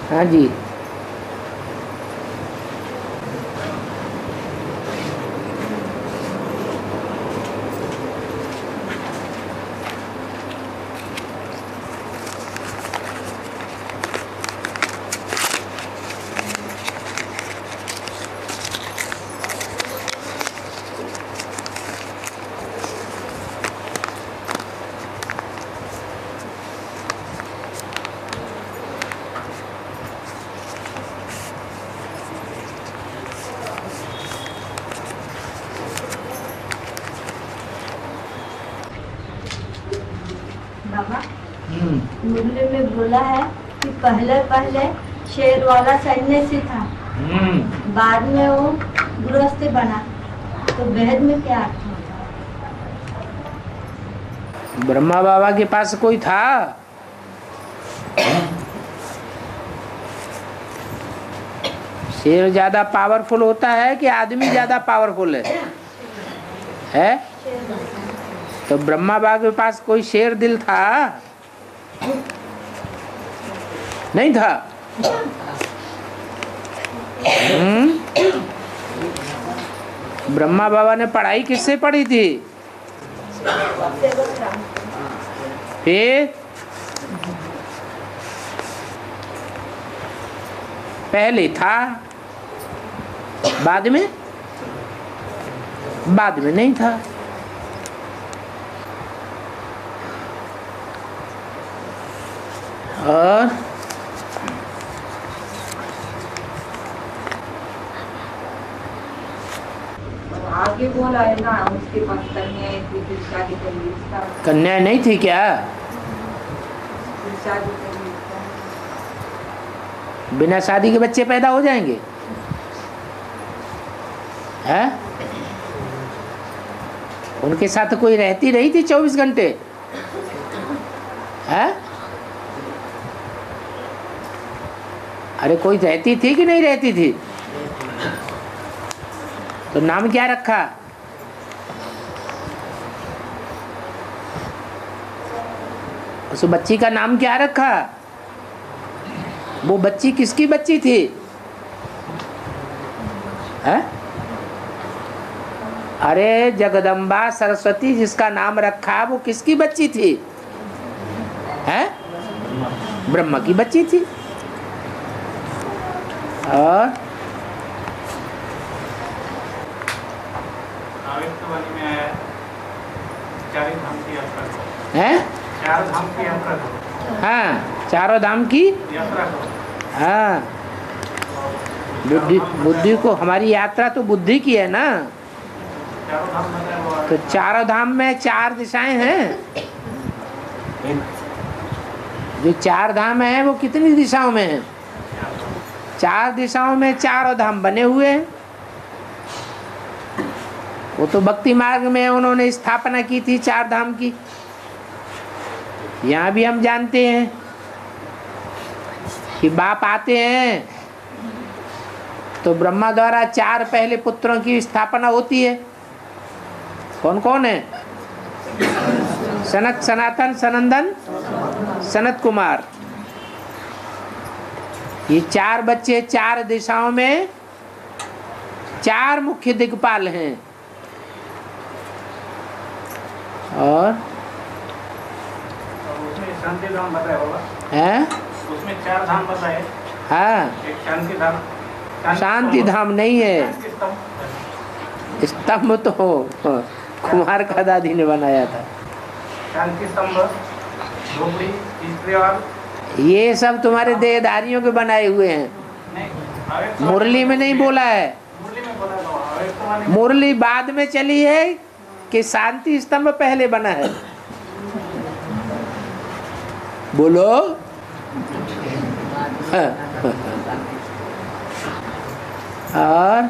हाँ जी। बाबा, मुरली में बोला है कि पहले पहले शेर वाला सन्यासी था, बाद में वो गृहस्थ बना, तो वेद में क्या अर्थ होता है? ब्रह्मा बाबा के पास कोई था? शेर ज्यादा पावरफुल होता है कि आदमी ज्यादा पावरफुल है? तो ब्रह्मा बाबा के पास कोई शेर दिल था? नहीं था। ब्रह्मा बाबा ने पढ़ाई किससे पढ़ी थी? फिर पहले था, बाद में नहीं था। और आगे बोला है ना, उसके पास कन्याएं थी, फिर शादी कर ली। कन्या नहीं थी क्या? फिर शादी कर ली। बिना शादी के बच्चे पैदा हो जाएंगे? हैं? उनके साथ कोई रहती रही थी 24 घंटे? हैं? अरे कोई रहती थी कि नहीं रहती थी? तो नाम क्या रखा? उस बच्ची का नाम क्या रखा? वो बच्ची किसकी बच्ची थी? है? अरे जगदम्बा सरस्वती जिसका नाम रखा वो किसकी बच्ची थी? है? ब्रह्मा की बच्ची थी। और है? हाँ, चारों धाम की हाँ। बुद्धि को, हमारी यात्रा तो बुद्धि की है ना। तो चारों धाम में 4 दिशाएं हैं। जो 4 धाम है वो कितनी दिशाओं में है? 4 दिशाओं में चारों धाम बने हुए हैं। वो तो भक्ति मार्ग में उन्होंने स्थापना की थी 4 धाम की। यहाँ भी हम जानते हैं कि बाप आते हैं तो ब्रह्मा द्वारा 4 पहले पुत्रों की स्थापना होती है। कौन कौन है? सनक, सनातन, सनंदन, सनत कुमार। ये 4 बच्चे 4 दिशाओं में 4 मुख्य दिक्पाल हैं। और उसमें शांति धाम बताया होगा है? उसमें 4 धाम बताए। हाँ, एक शांति धाम, शांति धाम नहीं है। स्तंभ तो कुमार का दादी ने बनाया था। शांति स्तंभ, झोपड़ी, स्त्रीवाल, ये सब तुम्हारे देहधारियों के बनाए हुए हैं। मुरली में नहीं बोला है। मुरली बाद में चली है कि शांति स्तंभ पहले बना है? बोलो। और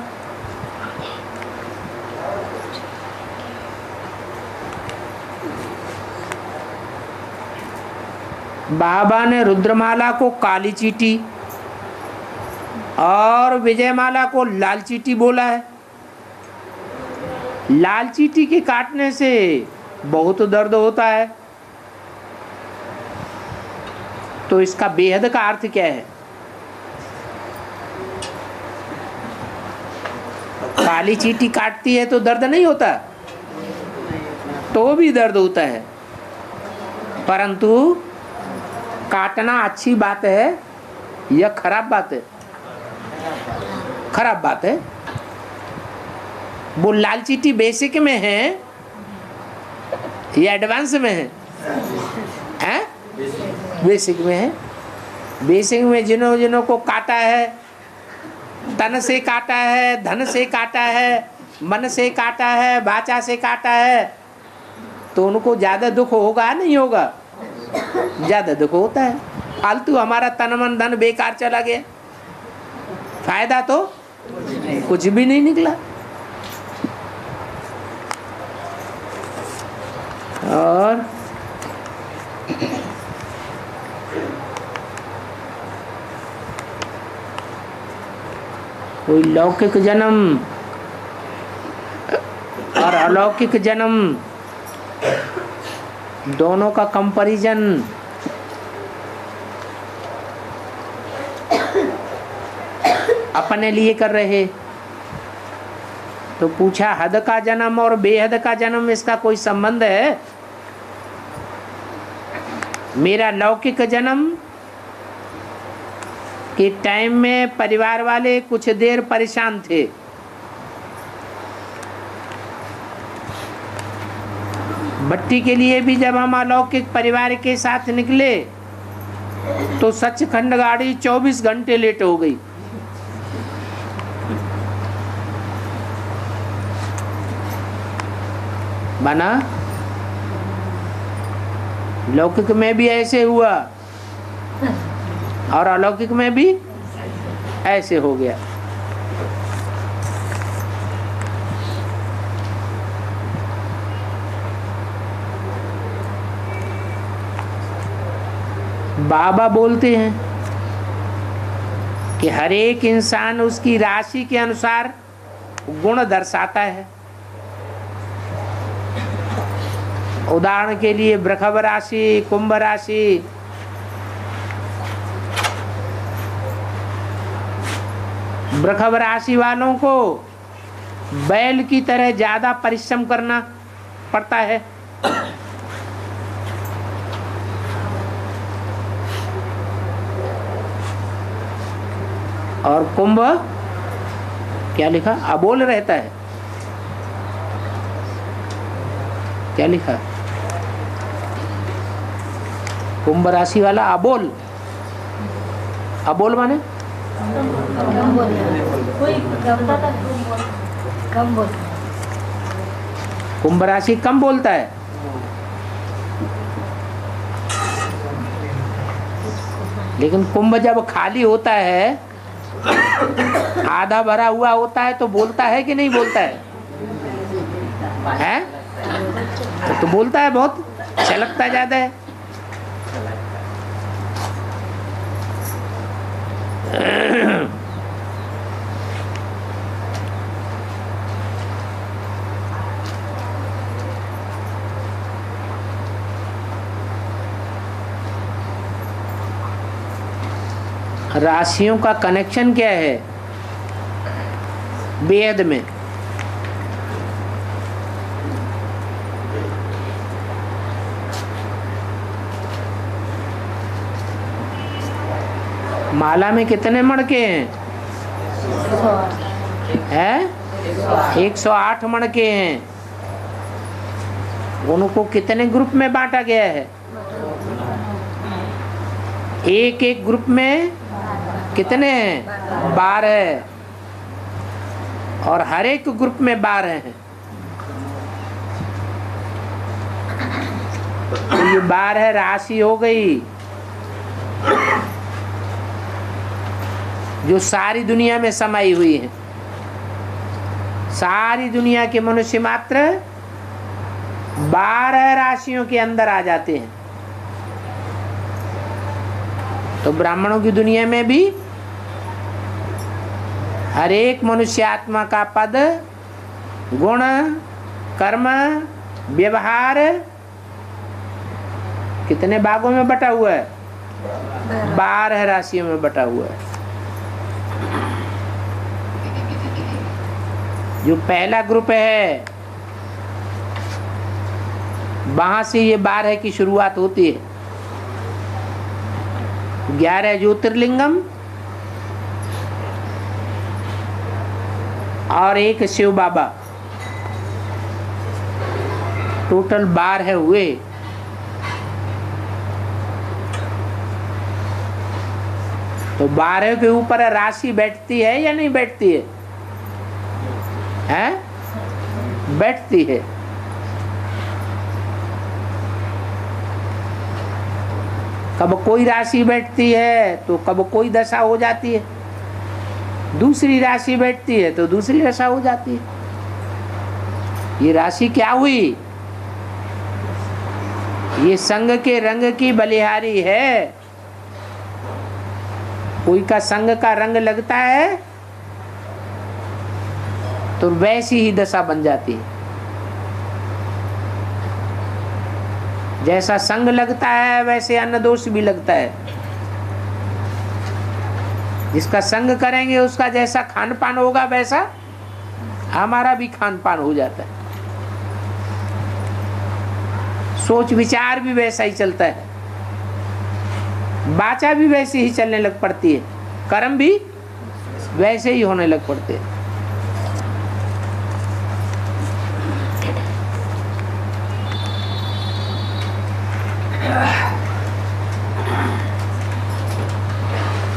बाबा ने रुद्रमाला को काली चीटी और विजयमाला को लाल चीटी बोला है। लाल चीटी के काटने से बहुत दर्द होता है, तो इसका बेहद का अर्थ क्या है? काली चींटी काटती है तो दर्द नहीं होता, तो भी दर्द होता है, परंतु काटना अच्छी बात है या खराब बात है? खराब बात है। वो लाल चींटी बेसिक में है या एडवांस में है? हैं? बेसिक में है। बेसिक में जिन्हों जिन्हों को काटा है, तन से काटा है, धन से काटा है, मन से काटा है, वाचा से काटा है, तो उनको ज्यादा दुख होगा नहीं होगा? ज्यादा दुख होता है। फालतू हमारा तन मन धन बेकार चला गया, फायदा तो कुछ भी नहीं निकला। और कोई लौकिक जन्म और अलौकिक जन्म दोनों का कंपैरिजन अपने लिए कर रहे। तो पूछा हद का जन्म और बेहद का जन्म, इसका कोई संबंध है? मेरा लौकिक जन्म के टाइम में परिवार वाले कुछ देर परेशान थे, भट्टी के लिए भी जब हम अलौकिक परिवार के साथ निकले तो सचखंड गाड़ी 24 घंटे लेट हो गई। बना लौकिक में भी ऐसे हुआ और अलौकिक में भी ऐसे हो गया। बाबा बोलते हैं कि हर एक इंसान उसकी राशि के अनुसार गुण दर्शाता है। उदाहरण के लिए वृषभ राशि, कुंभ राशि, वृषभ राशि वालों को बैल की तरह ज्यादा परिश्रम करना पड़ता है, और कुंभ क्या लिखा? अबोल रहता है। क्या लिखा? कुंभ राशि वाला अबोल। अबोल माने कुंभ राशि कम बोलता है। लेकिन कुंभ जब खाली होता है, आधा भरा हुआ होता है, तो बोलता है कि नहीं बोलता है? हैं? तो बोलता है, बहुत छलकता ज्यादा है। राशियों का कनेक्शन क्या है वेद में? माला में कितने मणके हैं? 108 मणके हैं। उनको कितने ग्रुप में बांटा गया है? एक एक ग्रुप में कितने हैं? 12। और हर एक ग्रुप में 12 हैं। तो ये 12 राशि हो गई जो सारी दुनिया में समाई हुई है। सारी दुनिया के मनुष्य मात्र 12 राशियों के अंदर आ जाते हैं। तो ब्राह्मणों की दुनिया में भी हर एक मनुष्य आत्मा का पद, गुण, कर्म, व्यवहार कितने भागों में बटा हुआ है? 12 राशियों में बटा हुआ है। जो पहला ग्रुप है वहां से ये 12 की शुरुआत होती है। 11 ज्योतिर्लिंगम और एक शिव बाबा, टोटल 12 हुए। तो 12 के ऊपर राशि बैठती है या नहीं बैठती है? हैं? बैठती है। कब कोई राशि बैठती है तो कब कोई दशा हो जाती है, दूसरी राशि बैठती है तो दूसरी दशा हो जाती है। ये राशि क्या हुई? ये संग के रंग की बलिहारी है। कोई का संग का रंग लगता है तो वैसी ही दशा बन जाती है। जैसा संग लगता है वैसे अन्न दोष भी लगता है। जिसका संग करेंगे उसका जैसा खान पान होगा वैसा हमारा भी खान पान हो जाता है। सोच विचार भी वैसा ही चलता है, वाचा भी वैसे ही चलने लग पड़ती है, कर्म भी वैसे ही होने लग पड़ते हैं।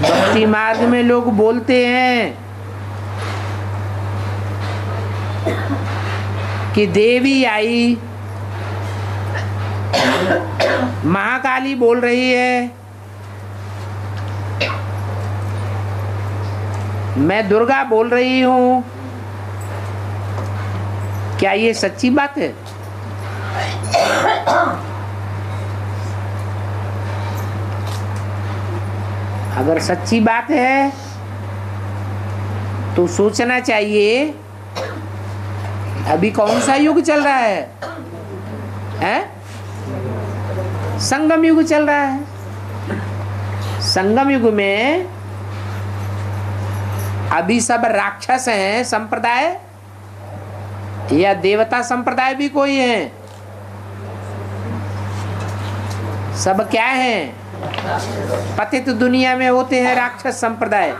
भक्ति मार्ग में लोग बोलते हैं कि देवी आई, महाकाली बोल रही है, मैं दुर्गा बोल रही हूं। क्या ये सच्ची बात है? अगर सच्ची बात है तो सोचना चाहिए अभी कौन सा युग चल रहा है? हैं? संगम युग चल रहा है। संगम युग में अभी सब राक्षस हैं संप्रदाय या देवता संप्रदाय भी कोई है? सब क्या हैं? पतित दुनिया में होते हैं राक्षस संप्रदाय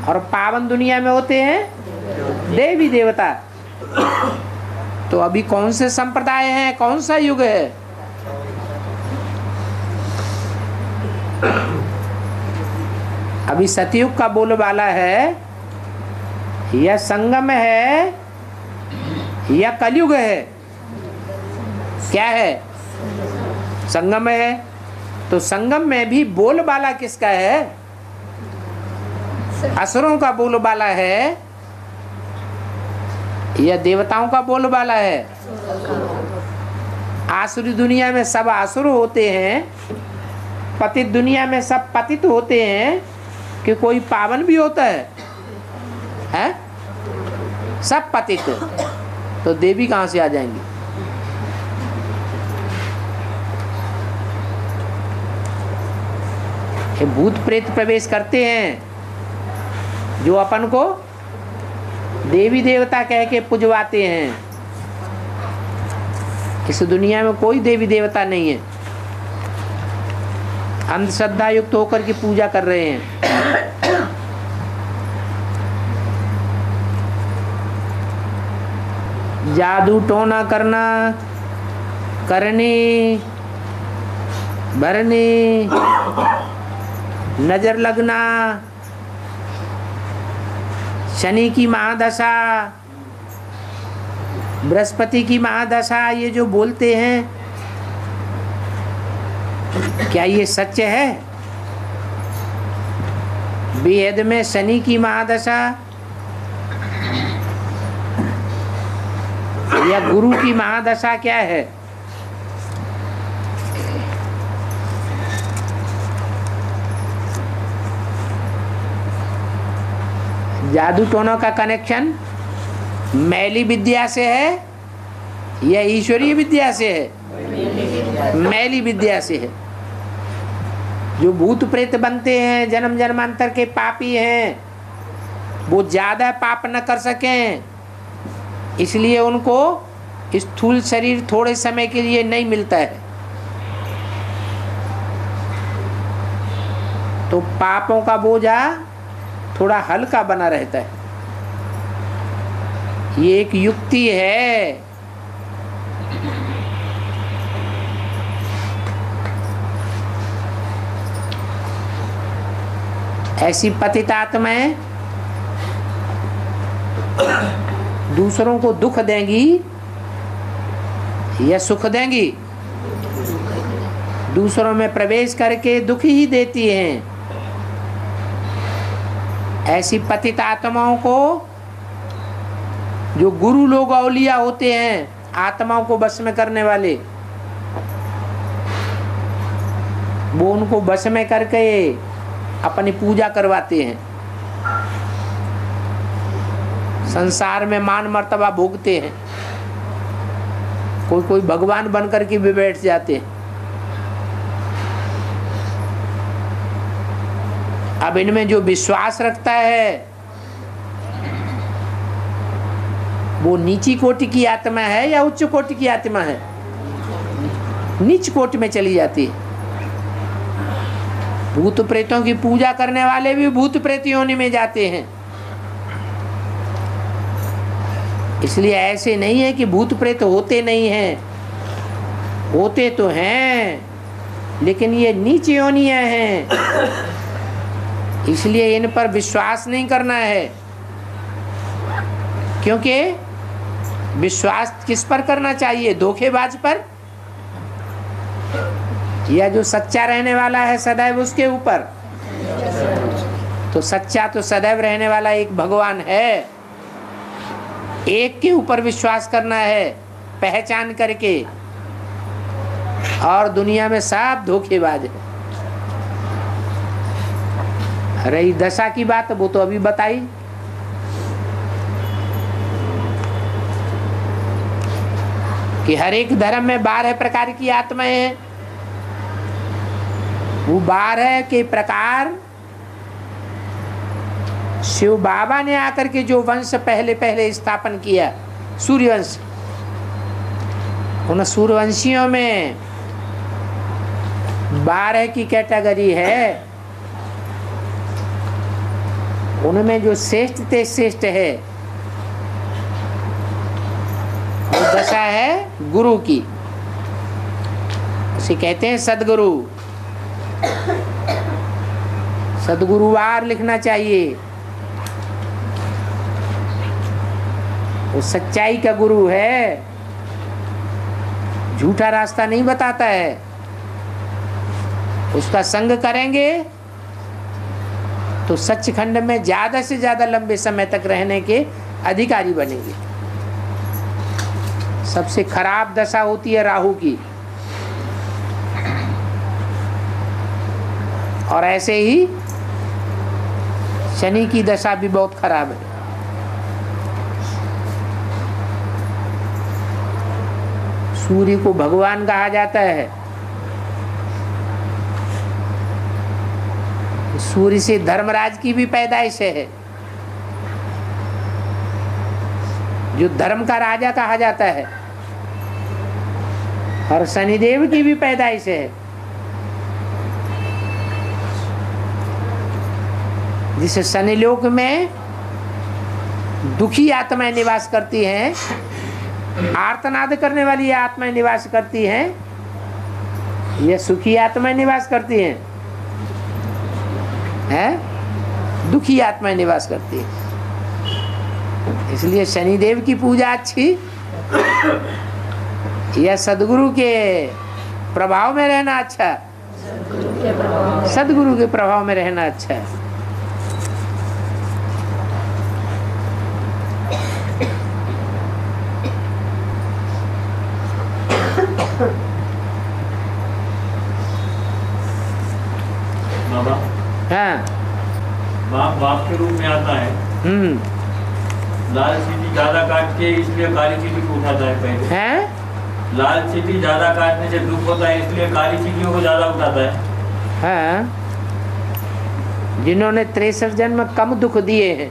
और पावन दुनिया में होते हैं देवी देवता। तो अभी कौन से संप्रदाय हैं? कौन सा युग है? अभी सतयुग का बोलबाला है या संगम है या कलयुग है? क्या है? संगम है। तो संगम में भी बोलबाला किसका है? असुरों का बोलबाला है या देवताओं का बोलबाला है? आसुरी दुनिया में सब आसुर होते हैं, पतित दुनिया में सब पतित होते हैं कि कोई पावन भी होता है? हैं? सब पतित। तो देवी कहां से आ जाएंगी? ये भूत प्रेत प्रवेश करते हैं जो अपन को देवी देवता कह के पुजवाते हैं। इस दुनिया में कोई देवी देवता नहीं है, अंधश्रद्धा युक्त होकर के पूजा कर रहे हैं। जादू टोना करना, करने भरने, नजर लगना, शनि की महादशा, बृहस्पति की महादशा, ये जो बोलते हैं क्या ये सच है? वेद में शनि की महादशा या गुरु की महादशा क्या है? जादू टोनों का कनेक्शन मैली विद्या से है या ईश्वरीय विद्या से है? मैली विद्या से है। जो भूत प्रेत बनते हैं, जन्म जन्मांतर के पापी हैं, वो ज्यादा पाप न कर सकें इसलिए उनको स्थूल शरीर थोड़े समय के लिए नहीं मिलता है। तो पापों का बोझा थोड़ा हल्का बना रहता है। ये एक युक्ति है। ऐसी पतित आत्माएं दूसरों को दुख देंगी या सुख देंगी? दूसरों में प्रवेश करके दुख ही देती हैं। ऐसी पतित आत्माओं को जो गुरु लोग औलिया होते हैं, आत्माओं को वश में करने वाले, वो उनको वश में करके अपनी पूजा करवाते हैं। संसार में मान मर्तबा भोगते हैं। कोई कोई भगवान बनकर के भी बैठ जाते हैं। अब इनमें जो विश्वास रखता है वो नीची कोटि की आत्मा है या उच्च कोटि की आत्मा है? नीच कोटि में चली जाती है। भूत प्रेतों की पूजा करने वाले भी भूत प्रेत योनि में जाते हैं। इसलिए ऐसे नहीं है कि भूत प्रेत होते नहीं हैं, होते तो हैं, लेकिन ये नीच योनियां हैं। इसलिए इन पर विश्वास नहीं करना है। क्योंकि विश्वास किस पर करना चाहिए? धोखेबाज पर, या जो सच्चा रहने वाला है सदैव उसके ऊपर? तो सच्चा तो सदैव रहने वाला एक भगवान है। एक के ऊपर विश्वास करना है पहचान करके, और दुनिया में सब धोखेबाज है। रही दशा की बात, वो तो अभी बताई। कि हर एक धर्म में 12 प्रकार की आत्माएं हैं। वो 12 के प्रकार शिव बाबा ने आकर के जो वंश पहले स्थापन किया, सूर्यवंश, उन सूर्यवंशियों में 12 की कैटेगरी है। उनमें जो श्रेष्ठ ते श्रेष्ठ है वो दशा है गुरु की। उसे कहते हैं सदगुरु। सदगुरुवार लिखना चाहिए। वो सच्चाई का गुरु है, झूठा रास्ता नहीं बताता है। उसका संग करेंगे तो सचखंड में ज्यादा से ज्यादा लंबे समय तक रहने के अधिकारी बनेंगे। सबसे खराब दशा होती है राहु की, और ऐसे ही शनि की दशा भी बहुत खराब है। सूर्य को भगवान कहा जाता है। सूर्य से धर्मराज की भी पैदाइश है, जो धर्म का राजा कहा जाता है। और शनिदेव की भी पैदाइश है, जिसे शनिलोक में दुखी आत्माएं निवास करती हैं, आर्तनाद करने वाली आत्माएं निवास करती हैं, या सुखी आत्माएं निवास करती हैं? दुखी आत्माएं निवास करती है। इसलिए शनिदेव की पूजा अच्छी, या सदगुरु के प्रभाव में रहना अच्छा? सदगुरु के प्रभाव में रहना अच्छा है। हाँ, बाप के रूप में आता है। लाल चीटी ज्यादा काट के इसलिए काली चीटी को उठाता है पहले। हैं? लाल चीटी ज्यादा काटने से दुख होता है, इसलिए काली चीटियों को ज्यादा उठाता है। हाँ, जिन्होंने 63 जन्म कम दुख दिए हैं,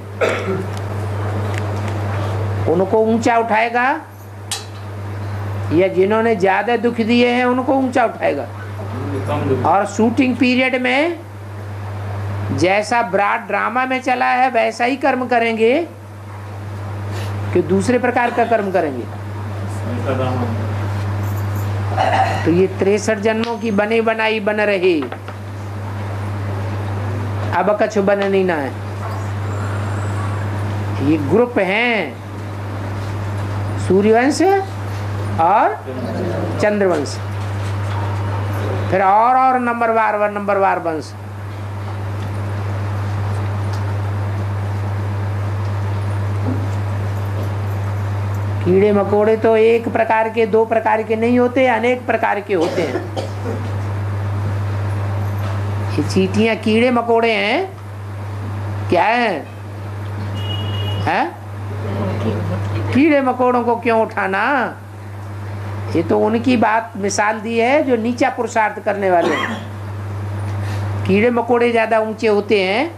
उनको ऊंचा उठाएगा, या जिन्होंने ज्यादा दुख दिए हैं उनको ऊंचा उठाएगा। और शूटिंग पीरियड में जैसा ब्रॉड ड्रामा में चला है वैसा ही कर्म करेंगे कि दूसरे प्रकार का कर्म करेंगे। तो ये 63 जन्मों की बनी बनाई बन रही, अब कछु बन नहीं ना है। ये ग्रुप हैं सूर्यवंश और चंद्रवंश, फिर और नंबरवार वंश। कीड़े मकोड़े तो एक प्रकार के, दो प्रकार के नहीं होते, अनेक प्रकार के होते हैं। ये चींटियां कीड़े मकोड़े हैं, क्या है? कीड़े मकोड़ों को क्यों उठाना? ये तो उनकी बात मिसाल दी है जो नीचा पुरुषार्थ करने वाले हैं। कीड़े मकोड़े ज्यादा ऊंचे होते हैं,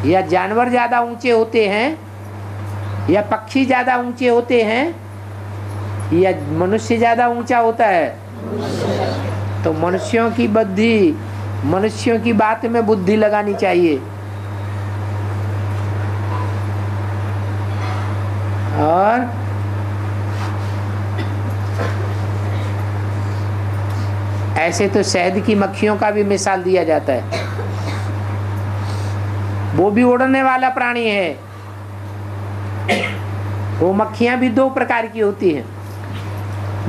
या जानवर ज्यादा ऊंचे होते हैं, या पक्षी ज्यादा ऊंचे होते हैं, या मनुष्य ज्यादा ऊंचा होता है? तो मनुष्यों की बुद्धि, मनुष्यों की बात में बुद्धि लगानी चाहिए। और ऐसे तो शहद की मक्खियों का भी मिसाल दिया जाता है, वो भी उड़ने वाला प्राणी है। वो मक्खियां भी दो प्रकार की होती हैं,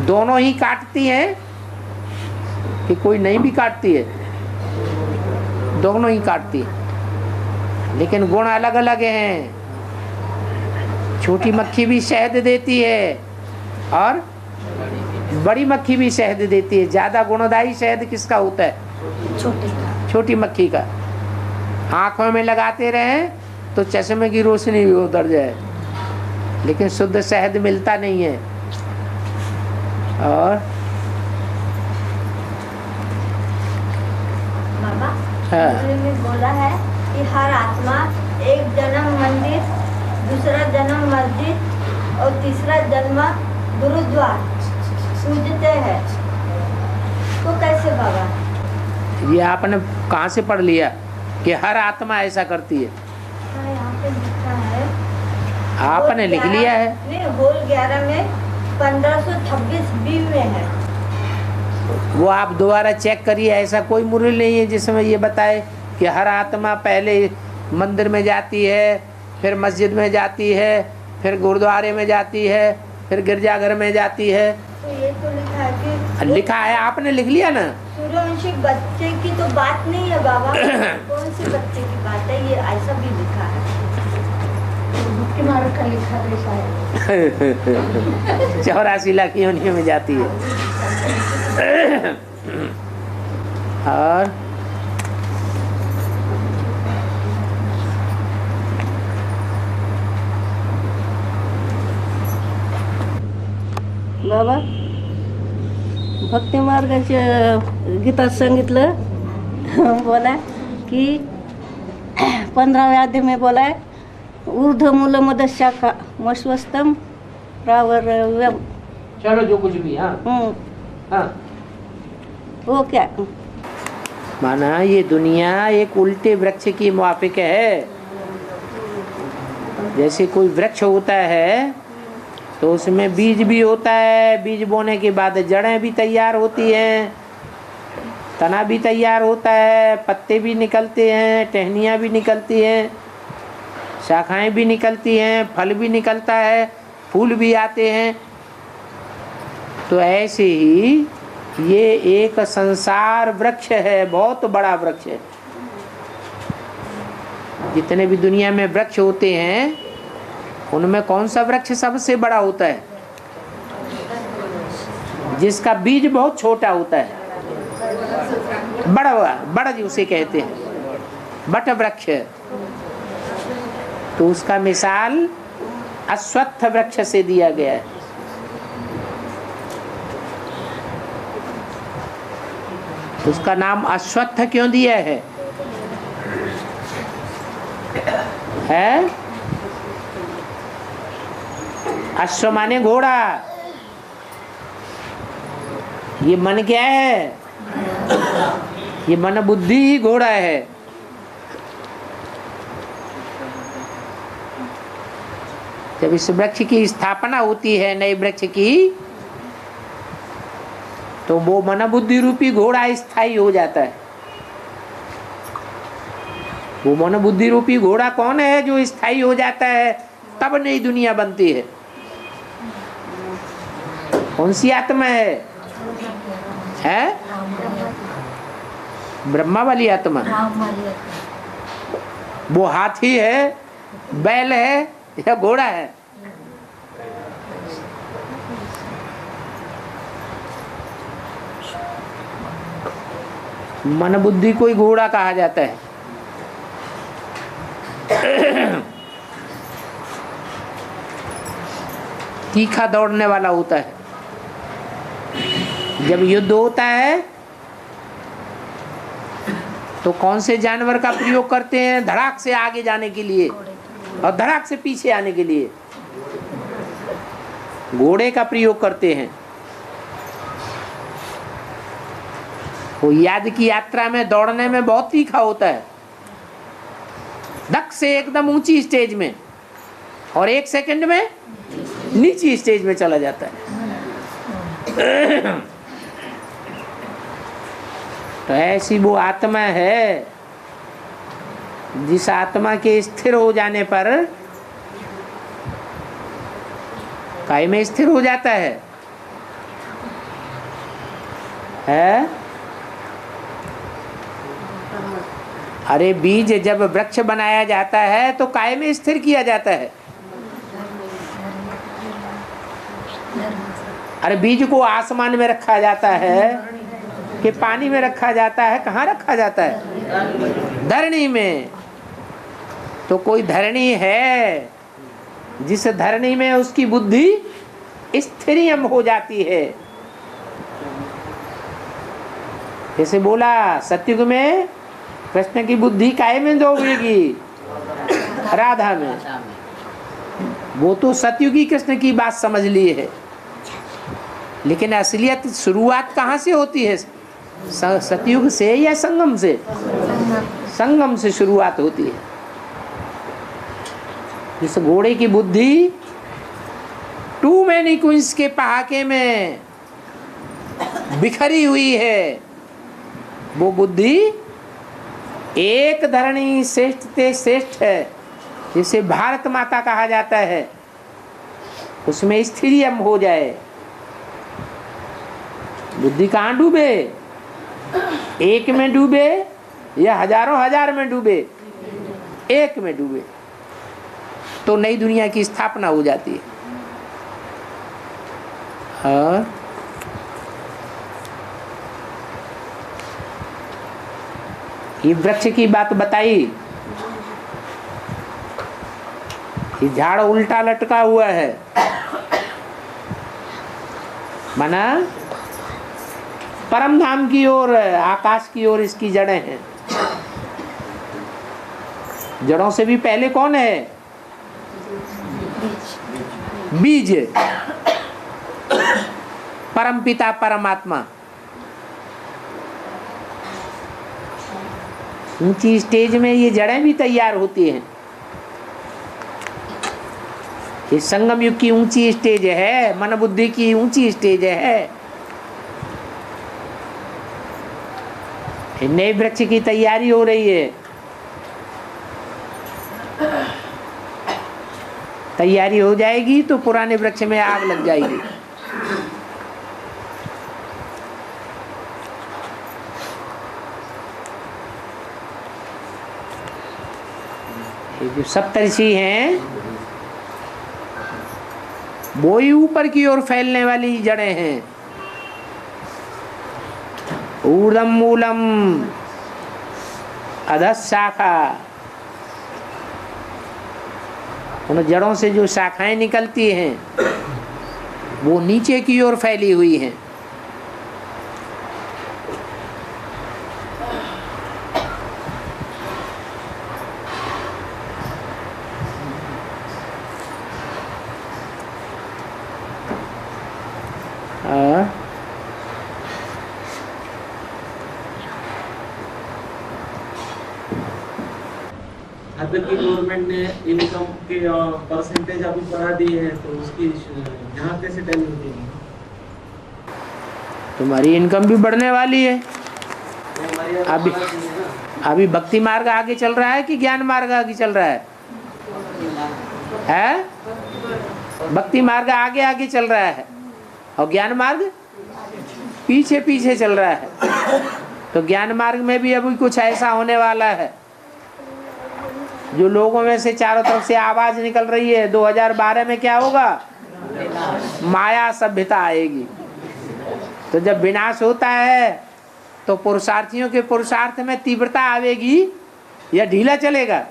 दोनों ही काटती हैं कि कोई नहीं भी काटती है, दोनों ही काटती है, लेकिन गुण अलग अलग हैं। छोटी मक्खी भी शहद देती है और बड़ी मक्खी भी शहद देती है। ज्यादा गुणदायी शहद किसका होता है? छोटी मक्खी का। आंखों में लगाते रहें तो चश्मे की रोशनी भी उतर जाए, लेकिन शुद्ध शहद मिलता नहीं है। और बाबा, हाँ। में बोला है कि हर आत्मा एक जन्म मंदिर, दूसरा जन्म मस्जिद और तीसरा जन्म गुरुद्वार पूजते हैं। तो कैसे बाबा? ये आपने कहाँ से पढ़ लिया कि हर आत्मा ऐसा करती है? यहाँ पे लिखा है, आपने लिख लिया है? नहीं, होल 11 में 1526 बी में है। वो आप दोबारा चेक करिए। ऐसा कोई मूल्य नहीं है जिसमें ये बताए कि हर आत्मा पहले मंदिर में जाती है, फिर मस्जिद में जाती है, फिर गुरुद्वारे में जाती है, फिर गिरजाघर में जाती है। तो ये तो लिखा है कि लिखा है, आपने लिख लिया ना। सूर्यवंशी बच्चे की तो बात नहीं है बाबा। कौन से बच्चे की बात है? ये ऐसा भी लिखा है, का लिखा है 84 लाख योनियों में जाती है। और बाबा, भक्ती मार्गाच्या गीतात सांगितलं, बोला की 15व्या अध्याय में बोला है, ऊर्ध्व मूल मद शाखा मश्वस्तम प्रावरव्यम। चलो जो कुछ भी। हाँ हाँ, वो क्या? माना ये दुनिया एक उल्टे वृक्ष की मुआफिक है। जैसे कोई वृक्ष होता है तो उसमें बीज भी होता है, बीज बोने के बाद जड़ें भी तैयार होती हैं, तना भी तैयार होता है, पत्ते भी निकलते हैं, टहनियाँ भी निकलती हैं, शाखाएं भी निकलती हैं, फल भी निकलता है, फूल भी आते हैं। तो ऐसे ही ये एक संसार वृक्ष है, बहुत बड़ा वृक्ष है। जितने भी दुनिया में वृक्ष होते हैं उनमें कौन सा वृक्ष सबसे बड़ा होता है? जिसका बीज बहुत छोटा होता है, बड़ा जी उसे कहते हैं, बट वृक्ष। तो उसका मिसाल अश्वत्थ वृक्ष से दिया गया है। उसका नाम अश्वत्थ क्यों दिया है? अश्व माने घोड़ा। ये मन क्या है? ये मन बुद्धि ही घोड़ा है। जब इस वृक्ष की स्थापना होती है नए वृक्ष की, तो वो मन बुद्धि रूपी घोड़ा स्थायी हो जाता है। वो मन बुद्धि रूपी घोड़ा कौन है जो स्थायी हो जाता है? तब नई दुनिया बनती है। कौन सी आत्मा है? ब्रह्मा वाली आत्मा। वो हाथी है, बैल है या घोड़ा है? मन बुद्धि को ही घोड़ा कहा जाता है। तीखा दौड़ने वाला होता है। जब युद्ध होता है तो कौन से जानवर का प्रयोग करते हैं? धड़ाक से आगे जाने के लिए और धड़ाक से पीछे आने के लिए घोड़े का प्रयोग करते हैं। वो याद की यात्रा में दौड़ने में बहुत तीखा होता है, धक से एकदम ऊंची स्टेज में और 1 सेकंड में नीची स्टेज में चला जाता है। तो ऐसी वो आत्मा है जिस आत्मा के स्थिर हो जाने पर काय में स्थिर हो जाता है? अरे बीज जब वृक्ष बनाया जाता है तो काय में स्थिर किया जाता है। अरे बीज को आसमान में रखा जाता है कि पानी में रखा जाता है? कहाँ रखा जाता है? धरणी में। तो कोई धरणी है जिस धरणी में उसकी बुद्धि स्थिरियम हो जाती है। जैसे बोला सतयुग में कृष्ण की बुद्धि काय में दौड़ेगी? राधा में। वो तो सतयुगी कृष्ण की बात समझ ली है, लेकिन असलियत शुरुआत कहाँ से होती है? सतयुग से या संगम से? संगम से शुरुआत होती है। जिस घोड़े की बुद्धि टू मैनी क्वींस के पहाके में बिखरी हुई है, वो बुद्धि एक धरणी श्रेष्ठ ते श्रेष्ठ है, जिसे भारत माता कहा जाता है, उसमें स्थिरियम हो जाए। बुद्धि कहाँ डूबे? एक में डूबे या हजारों हजार में डूबे? एक में डूबे तो नई दुनिया की स्थापना हो जाती है। और ये वृक्ष की बात बताई। ये झाड़ उल्टा लटका हुआ है, माना परम धाम की ओर, आकाश की ओर इसकी जड़ें हैं। जड़ों से भी पहले कौन है? बीज, परम पिता परमात्मा। ऊंची स्टेज में ये जड़ें भी तैयार होती हैं। ये संगम युग की ऊंची स्टेज है, मन बुद्धि की ऊंची स्टेज है। नए वृक्ष की तैयारी हो रही है। तैयारी हो जाएगी तो पुराने वृक्ष में आग लग जाएगी। ये जो सप्तर्षि हैं वो ही ऊपर की ओर फैलने वाली जड़ें हैं। ऊर्ध्वं मूलम अधः शाखा। उन जड़ों से जो शाखाएं निकलती हैं वो नीचे की ओर फैली हुई हैं। यहाँ तक कि गवर्नमेंट ने इनकम के परसेंटेज अभी बढ़ा दिए हैं, तो उसकी यहाँ कैसे टैली होती है? तुम्हारी इनकम भी बढ़ने वाली है। हमारी अभी अभी भक्ति मार्ग आगे चल रहा है कि ज्ञान मार्ग आगे चल रहा है? भक्ति मार्ग आगे आगे चल रहा है और ज्ञान मार्ग पीछे पीछे चल रहा है। तो ज्ञान मार्ग में भी अभी कुछ ऐसा होने वाला है जो लोगों में से चारों तरफ से आवाज निकल रही है। 2012 में क्या होगा? माया सभ्यता आएगी। तो जब विनाश होता है तो पुरुषार्थियों के पुरुषार्थ में तीव्रता आवेगी या ढीला चलेगा?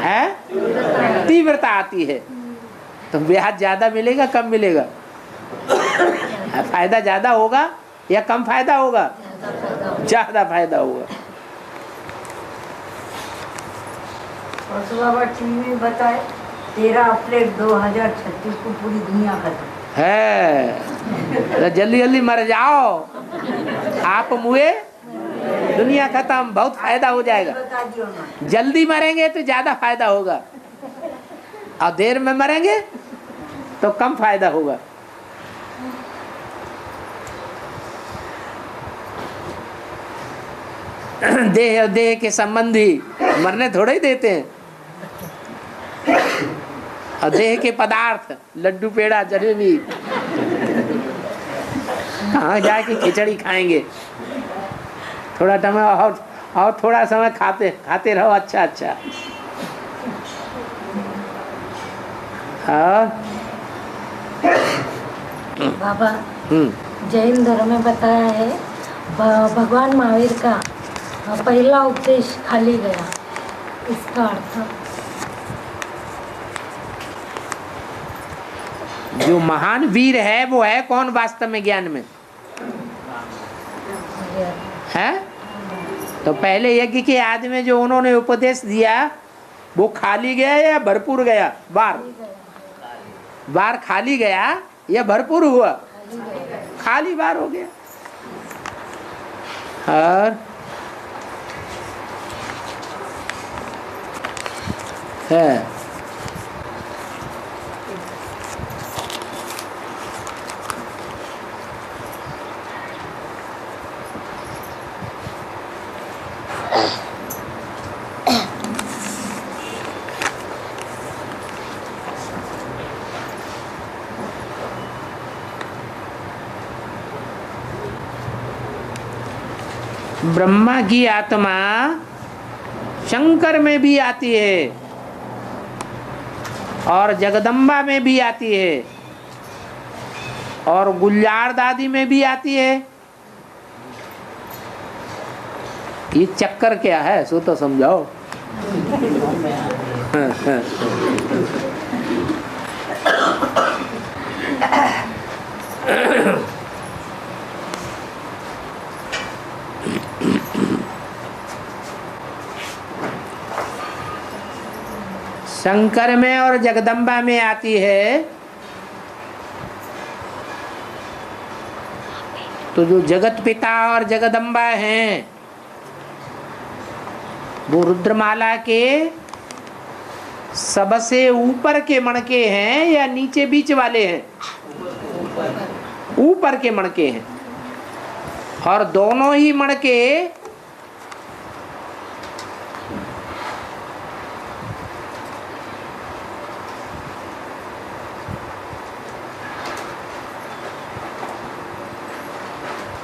है तीव्रता आती है। तो ब्याज ज्यादा मिलेगा कम मिलेगा? फायदा ज्यादा होगा या कम फायदा होगा? ज्यादा फायदा होगा। और बाबा टीवी में बताए 13 अप्रैल 2036 को पूरी दुनिया खत्म है। तो जल्दी जल्दी मर जाओ, आप मुए दुनिया खत्म, बहुत फायदा हो जाएगा। बता दियो ना। जल्दी मरेंगे तो ज्यादा फायदा होगा और देर में मरेंगे तो कम फायदा होगा। देह और देह के संबंधी मरने थोड़े ही देते हैं। और देह के पदार्थ लड्डू पेड़ा जलेबी कहाँ जाके खिचड़ी खाएंगे? थोड़ा समय और थोड़ा समय खाते रहो। अच्छा अच्छा। हाँ बाबा जैन धर्म में बताया है भगवान महावीर का पहला उपदेश खाली गया, इसका अर्थ? जो महान वीर है वो है कौन वास्तव में ज्ञान में? है तो पहले यज्ञ के आदि में जो उन्होंने उपदेश दिया वो खाली गया या भरपूर गया? बार खाली गया या भरपूर हुआ? खाली बार हो गया। और है ब्रह्मा की आत्मा शंकर में भी आती है और जगदम्बा में भी आती है और गुलजार दादी में भी आती है। ये चक्कर क्या है सो तो समझाओ। शंकर में और जगदम्बा में आती है। तो जो जगत पिता और जगदम्बा हैं वो रुद्रमाला के सबसे ऊपर के मणके हैं या नीचे बीच वाले हैं? ऊपर के मणके हैं। और दोनों ही मणके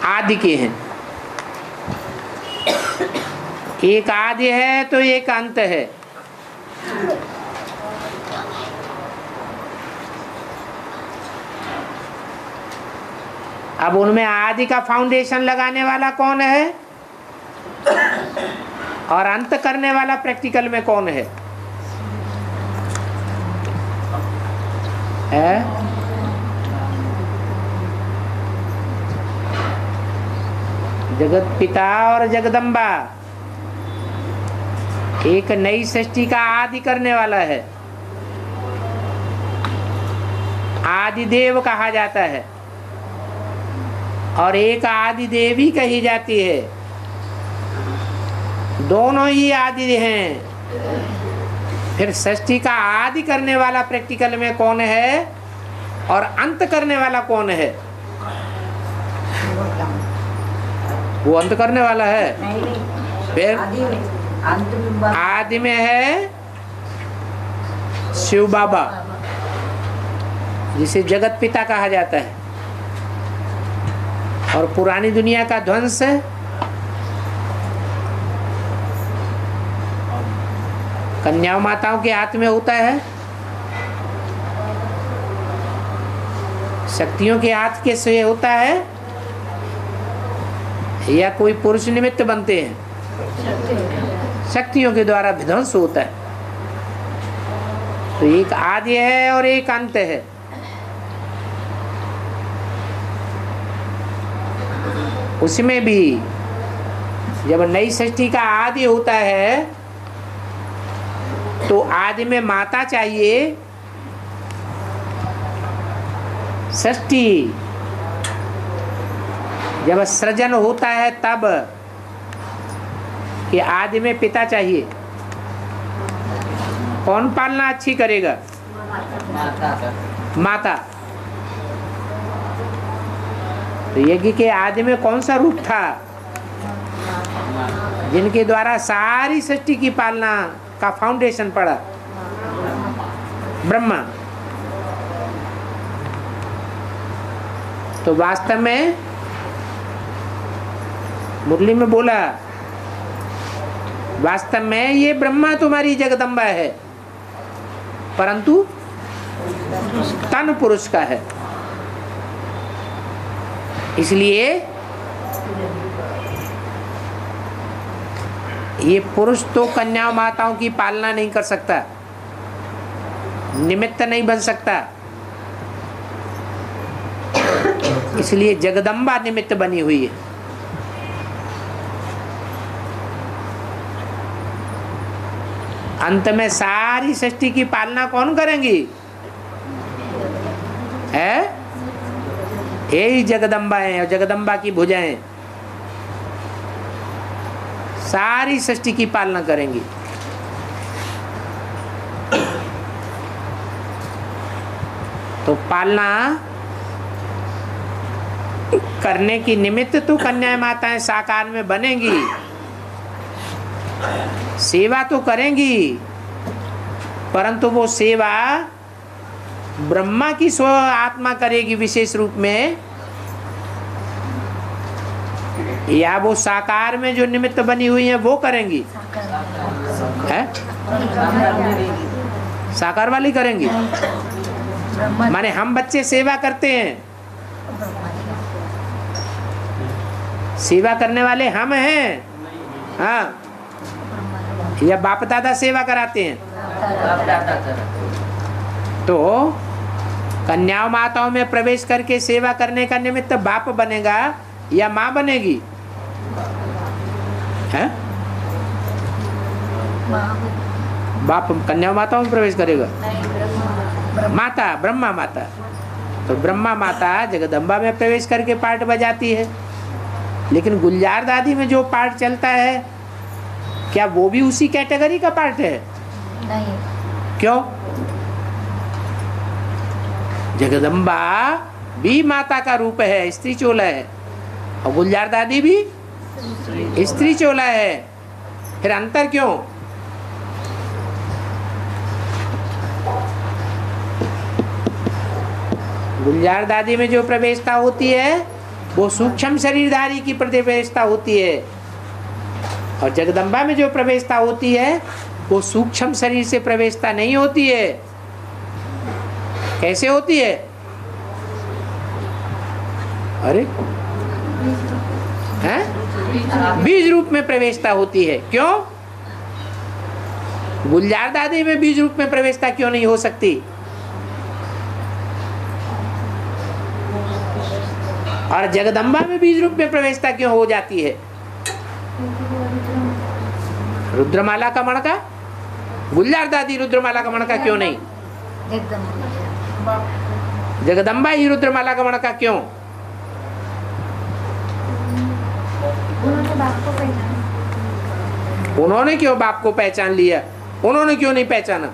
आदि के हैं। एक आदि है तो एक अंत है। अब उनमें आदि का फाउंडेशन लगाने वाला कौन है और अंत करने वाला प्रैक्टिकल में कौन है? जगत पिता और जगदम्बा एक नई सृष्टि का आदि करने वाला है। आदिदेव कहा जाता है और एक आदि देवी कही जाती है। दोनों ही आदि हैं फिर सृष्टि का आदि करने वाला प्रैक्टिकल में कौन है और अंत करने वाला कौन है? वो अंत करने वाला है। फिर आदि में है शिव बाबा, जिसे जगत पिता कहा जाता है, और पुरानी दुनिया का ध्वंस कन्या माताओं के हाथ में होता है, शक्तियों के हाथ के से होता है, या कोई पुरुष निमित्त बनते हैं? शक्तियों के द्वारा विध्वंस होता है। तो एक आदि है और एक अंत है। उसमें भी जब नई सृष्टि का आदि होता है तो आदि में माता चाहिए, सृष्टि जब सृजन होता है तब कि आदि में पिता चाहिए। कौन पालना अच्छी करेगा? माता। तो यज्ञ के आदि में कौन सा रूप था जिनके द्वारा सारी सृष्टि की पालना का फाउंडेशन पड़ा? ब्रह्मा। तो वास्तव में मुरली में बोला, वास्तव में ये ब्रह्मा तुम्हारी जगदम्बा है, परंतु तन पुरुष का है। इसलिए ये पुरुष तो कन्या माताओं की पालना नहीं कर सकता, निमित्त नहीं बन सकता, इसलिए जगदम्बा निमित्त बनी हुई है। अंत में सारी सृष्टि की पालना कौन करेंगी? है यही जगदम्बा है, और जगदम्बा की भुजाएं सारी सृष्टि की पालना करेंगी। तो पालना करने की निमित्त तो कन्या माताएं साकार में बनेंगी, सेवा तो करेंगी, परंतु वो सेवा ब्रह्मा की स्व आत्मा करेगी विशेष रूप में, या वो साकार में जो निमित्त बनी हुई है वो करेंगी? है साकार वाली करेंगी। माने हम बच्चे सेवा करते हैं, सेवा करने वाले हम हैं, हाँ, या बाप दादा सेवा कराते हैं? तो कन्या माताओं में प्रवेश करके सेवा करने का निमित्त बाप बनेगा या माँ बनेगी? है बाप कन्या माताओं में प्रवेश करेगा? माता, ब्रह्मा माता। तो ब्रह्मा माता जगदम्बा में प्रवेश करके पार्ट बजाती है, लेकिन गुलजार दादी में जो पार्ट चलता है क्या वो भी उसी कैटेगरी का पार्ट है? नहीं। क्यों? जगदम्बा भी माता का रूप है, स्त्री चोला है, और गुलजार दादी भी स्त्री चोला है। फिर अंतर क्यों? गुलजार दादी में जो प्रवेशता होती है वो सूक्ष्म शरीरधारी की प्रवेशता होती है, और जगदम्बा में जो प्रवेशता होती है वो सूक्ष्म शरीर से प्रवेशता नहीं होती है। कैसे होती है? अरे हैं? बीज रूप में प्रवेशता होती है। क्यों? गुलजार दादी में बीज रूप में प्रवेशता क्यों नहीं हो सकती? और जगदम्बा में बीज रूप में प्रवेशता क्यों हो जाती है? रुद्रमाला का मणका, गुलजार दादी रुद्रमाला का मणका क्यों नहीं? जगदम्बा ही रुद्रमाला का मणका क्यों? उन्होंने क्यों बाप को पहचान लिया? उन्होंने क्यों नहीं पहचाना?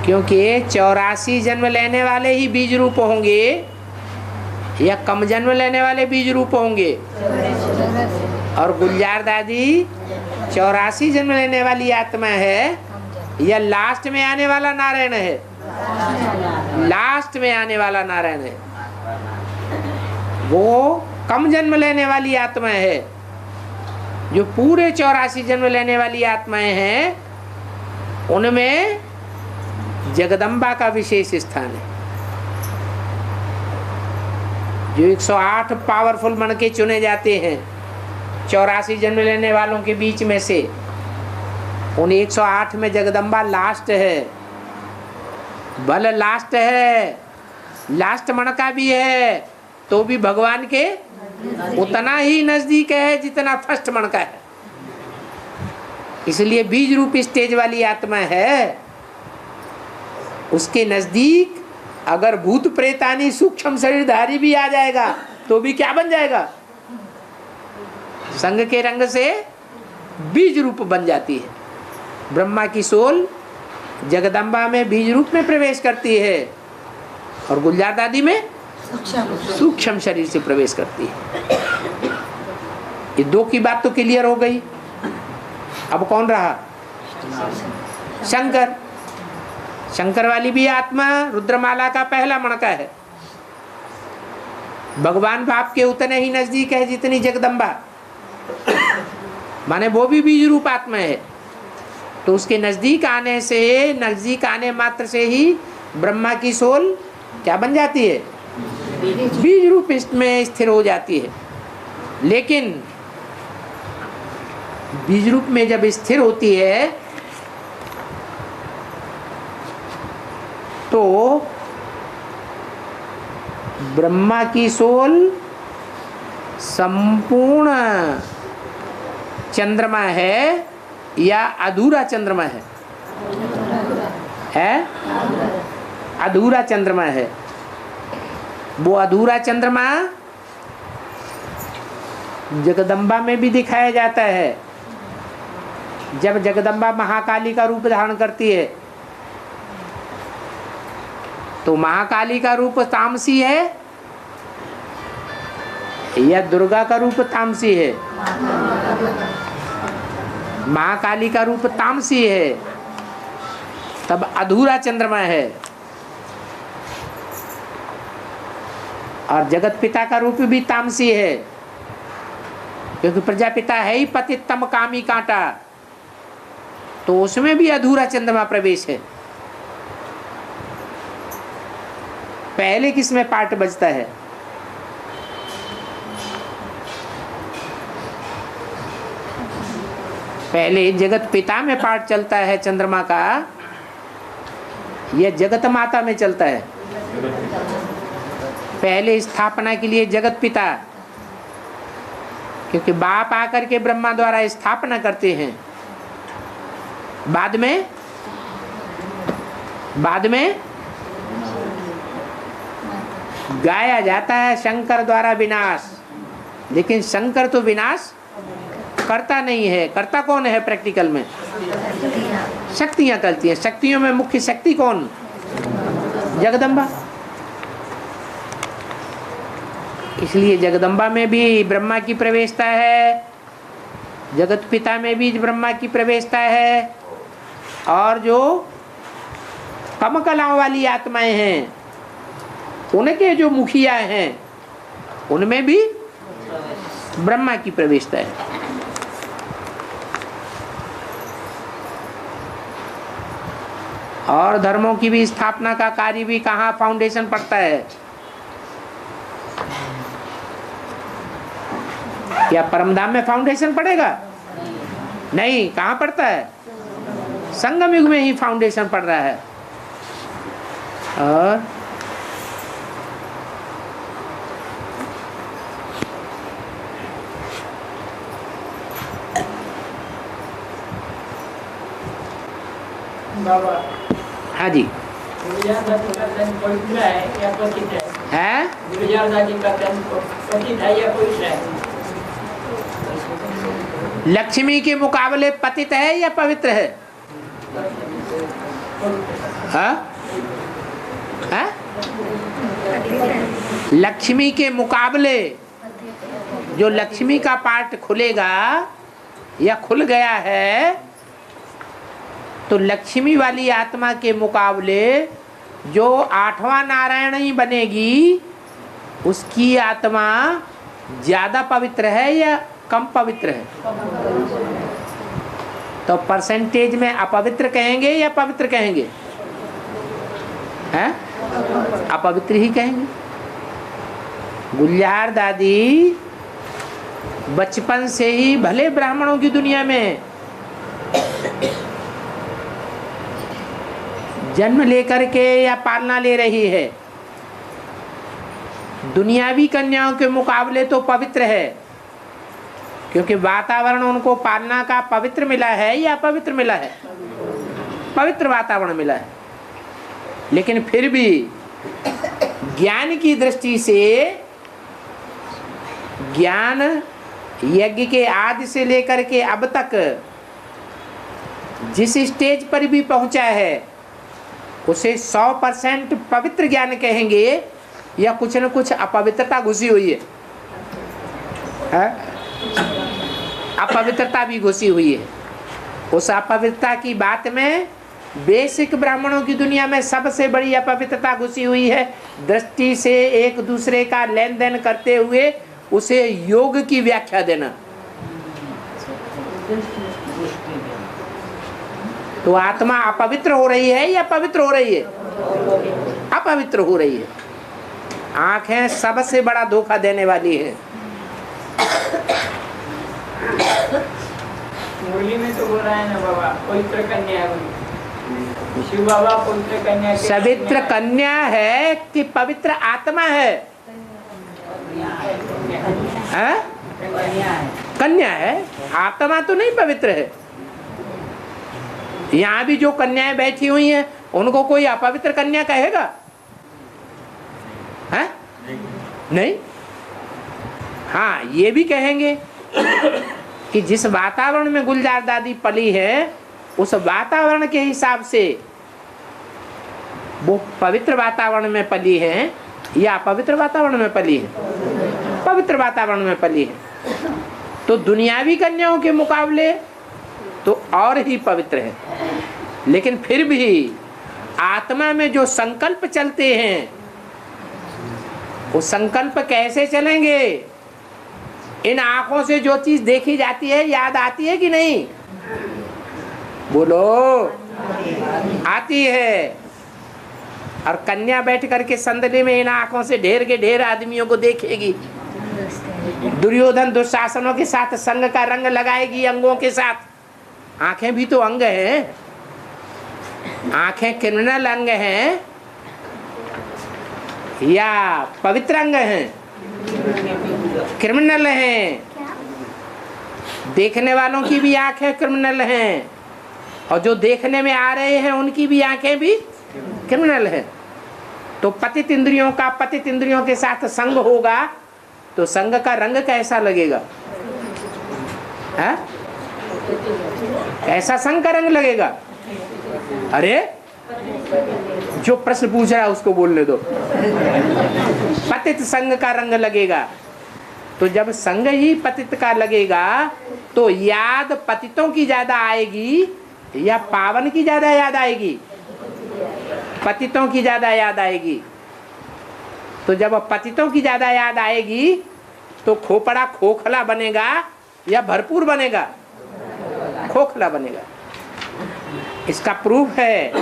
क्योंकि 84 जन्म लेने वाले ही बीज रूप होंगे या कम जन्म लेने वाले बीज रूप होंगे? और गुलजार दादी 84 जन्म लेने वाली आत्मा है या लास्ट में आने वाला नारायण है? लास्ट में आने वाला नारायण है। वो कम जन्म लेने वाली आत्मा है। जो पूरे 84 जन्म लेने वाली आत्माएं हैं उनमें जगदम्बा का विशेष स्थान है। जो 108 पावरफुल मन के चुने जाते हैं 84 जन्म लेने वालों के बीच में से, उन 108 में जगदम्बा लास्ट है। भले लास्ट है, लास्ट मन का भी है, तो भी भगवान के उतना ही नजदीक है जितना फर्स्ट मन का है। इसलिए बीज रूप स्टेज वाली आत्मा है, उसके नजदीक अगर भूत प्रेतानी सूक्ष्म शरीरधारी भी आ जाएगा तो भी क्या बन जाएगा? संग के रंग से बीज रूप बन जाती है। ब्रह्मा की सोल जगदम्बा में बीज रूप में प्रवेश करती है और गुलजार दादी में सूक्ष्म शरीर से प्रवेश करती है। ये दो की बात तो क्लियर हो गई। अब कौन रहा? शंकर। शंकर वाली भी आत्मा रुद्रमाला का पहला मणका है। भगवान बाप के उतने ही नजदीक है जितनी जगदम्बा, माने वो भी बीज रूप आत्मा है। तो उसके नजदीक आने से, नजदीक आने मात्र से ही ब्रह्मा की सोल क्या बन जाती है? बीज रूप में स्थिर हो जाती है। लेकिन बीज रूप में जब स्थिर होती है तो ब्रह्मा की सोल संपूर्ण चंद्रमा है या अधूरा चंद्रमा है? अधूरा चंद्रमा है। वो अधूरा चंद्रमा जगदम्बा में भी दिखाया जाता है। जब जगदम्बा महाकाली का रूप धारण करती है तो महाकाली का रूप तामसी है या दुर्गा का रूप तामसी है? महाकाली का रूप तामसी है, तब अधूरा चंद्रमा है। और जगत पिता का रूप भी तामसी है, क्योंकि प्रजापिता है ही पतितम कामी कांटा, तो उसमें भी अधूरा चंद्रमा प्रवेश है। पहले किसमें पार्ट बजता है? पहले जगत पिता में पार्ट चलता है चंद्रमा का या जगत माता में चलता है? पहले स्थापना के लिए जगत पिता, क्योंकि बाप आकर के ब्रह्मा द्वारा स्थापना करते हैं। बाद में गाया जाता है शंकर द्वारा विनाश। लेकिन शंकर तो विनाश करता नहीं है। करता कौन है? प्रैक्टिकल में शक्तियां करती हैं। शक्तियों में मुख्य शक्ति कौन? जगदम्बा। इसलिए जगदम्बा में भी ब्रह्मा की प्रवेशता है, जगत पिता में भी ब्रह्मा की प्रवेशता है, और जो कम कलाओं वाली आत्माएं हैं उनके जो मुखिया हैं उनमें भी ब्रह्मा की प्रवेशता है। और धर्मों की भी स्थापना का कार्य भी कहाँ फाउंडेशन पड़ता है? क्या परमधाम में फाउंडेशन पड़ेगा? नहीं। कहाँ पड़ता है? संगम युग में ही फाउंडेशन पड़ रहा है। और बाबा, हाँ जी, गुलजार दादी का जन्म पवित्र है या पतित है? है गुलजार दादी का जन्म पतित है या पवित्र है? लक्ष्मी के मुकाबले पतित है या पवित्र है? हाँ? हाँ? लक्ष्मी के मुकाबले जो लक्ष्मी का पार्ट खुलेगा या खुल गया है, तो लक्ष्मी वाली आत्मा के मुकाबले जो आठवां नारायण ही बनेगी, उसकी आत्मा ज्यादा पवित्र है या कम पवित्र है? तो परसेंटेज में अपवित्र कहेंगे या पवित्र कहेंगे? हैं? अपवित्र ही कहेंगे। गुलजार दादी बचपन से ही भले ब्राह्मणों की दुनिया में जन्म लेकर के या पालना ले रही है, दुनियावी कन्याओं के मुकाबले तो पवित्र है, क्योंकि वातावरण उनको पालना का पवित्र मिला है या अपवित्र मिला है? पवित्र वातावरण मिला है। लेकिन फिर भी ज्ञान की दृष्टि से, ज्ञान यज्ञ के आदि से लेकर के अब तक जिस स्टेज पर भी पहुंचा है, उसे 100% पवित्र ज्ञान कहेंगे या कुछ न कुछ अपवित्रता घुसी हुई है? अपवित्रता भी घुसी हुई है। उस अपवित्रता की बात में बेसिक ब्राह्मणों की दुनिया में सबसे बड़ी अपवित्रता घुसी हुई है। दृष्टि से एक दूसरे का लेन देन करते हुए उसे योग की व्याख्या देना। तो आत्मा अपवित्र हो रही है या पवित्र हो रही है? अपवित्र हो रही है। आंखें सबसे बड़ा धोखा देने वाली है। मुरली में तो बोल रहा है ना बाबा, पवित्र कन्या है। शिव बाबा पवित्र कन्या, पवित्र कन्या है कि पवित्र आत्मा है? कन्या है, आत्मा तो नहीं पवित्र है। यहाँ भी जो कन्याएं बैठी हुई हैं, उनको कोई अपवित्र कन्या कहेगा? है? नहीं। हाँ, ये भी कहेंगे कि जिस वातावरण में गुलजार दादी पली है, उस वातावरण के हिसाब से वो पवित्र वातावरण में पली है या अपवित्र वातावरण में पली है? पवित्र वातावरण में पली है। तो दुनियावी कन्याओं के मुकाबले तो और ही पवित्र है। लेकिन फिर भी आत्मा में जो संकल्प चलते हैं, वो संकल्प कैसे चलेंगे? इन आंखों से जो चीज देखी जाती है याद आती है कि नहीं? बोलो, आती है। और कन्या बैठ करके संदली में इन आंखों से ढेर के ढेर आदमियों को देखेगी, दुर्योधन दुशासनों के साथ संग का रंग लगाएगी, अंगों के साथ। आंखें भी तो अंग हैं। आंखें क्रिमिनल अंग हैं या पवित्र अंग हैं? क्रिमिनल हैं। देखने वालों की भी आंखें क्रिमिनल हैं, और जो देखने में आ रहे हैं उनकी भी आंखें भी क्रिमिनल हैं। तो पतित इंद्रियों का पतित इंद्रियों के साथ संग होगा, तो संग का रंग कैसा लगेगा? है? कैसा संग का रंग लगेगा? अरे जो प्रश्न पूछ रहा है उसको बोलने दो। पतित संग का रंग लगेगा। तो जब संग ही पतित का लगेगा, तो याद पतितों की ज्यादा आएगी या पावन की ज्यादा याद आएगी? पतितों की ज्यादा याद आएगी। तो जब पतितों की ज्यादा याद आएगी, तो खोपड़ा खोखला बनेगा या भरपूर बनेगा? खोखला बनेगा। इसका प्रूफ है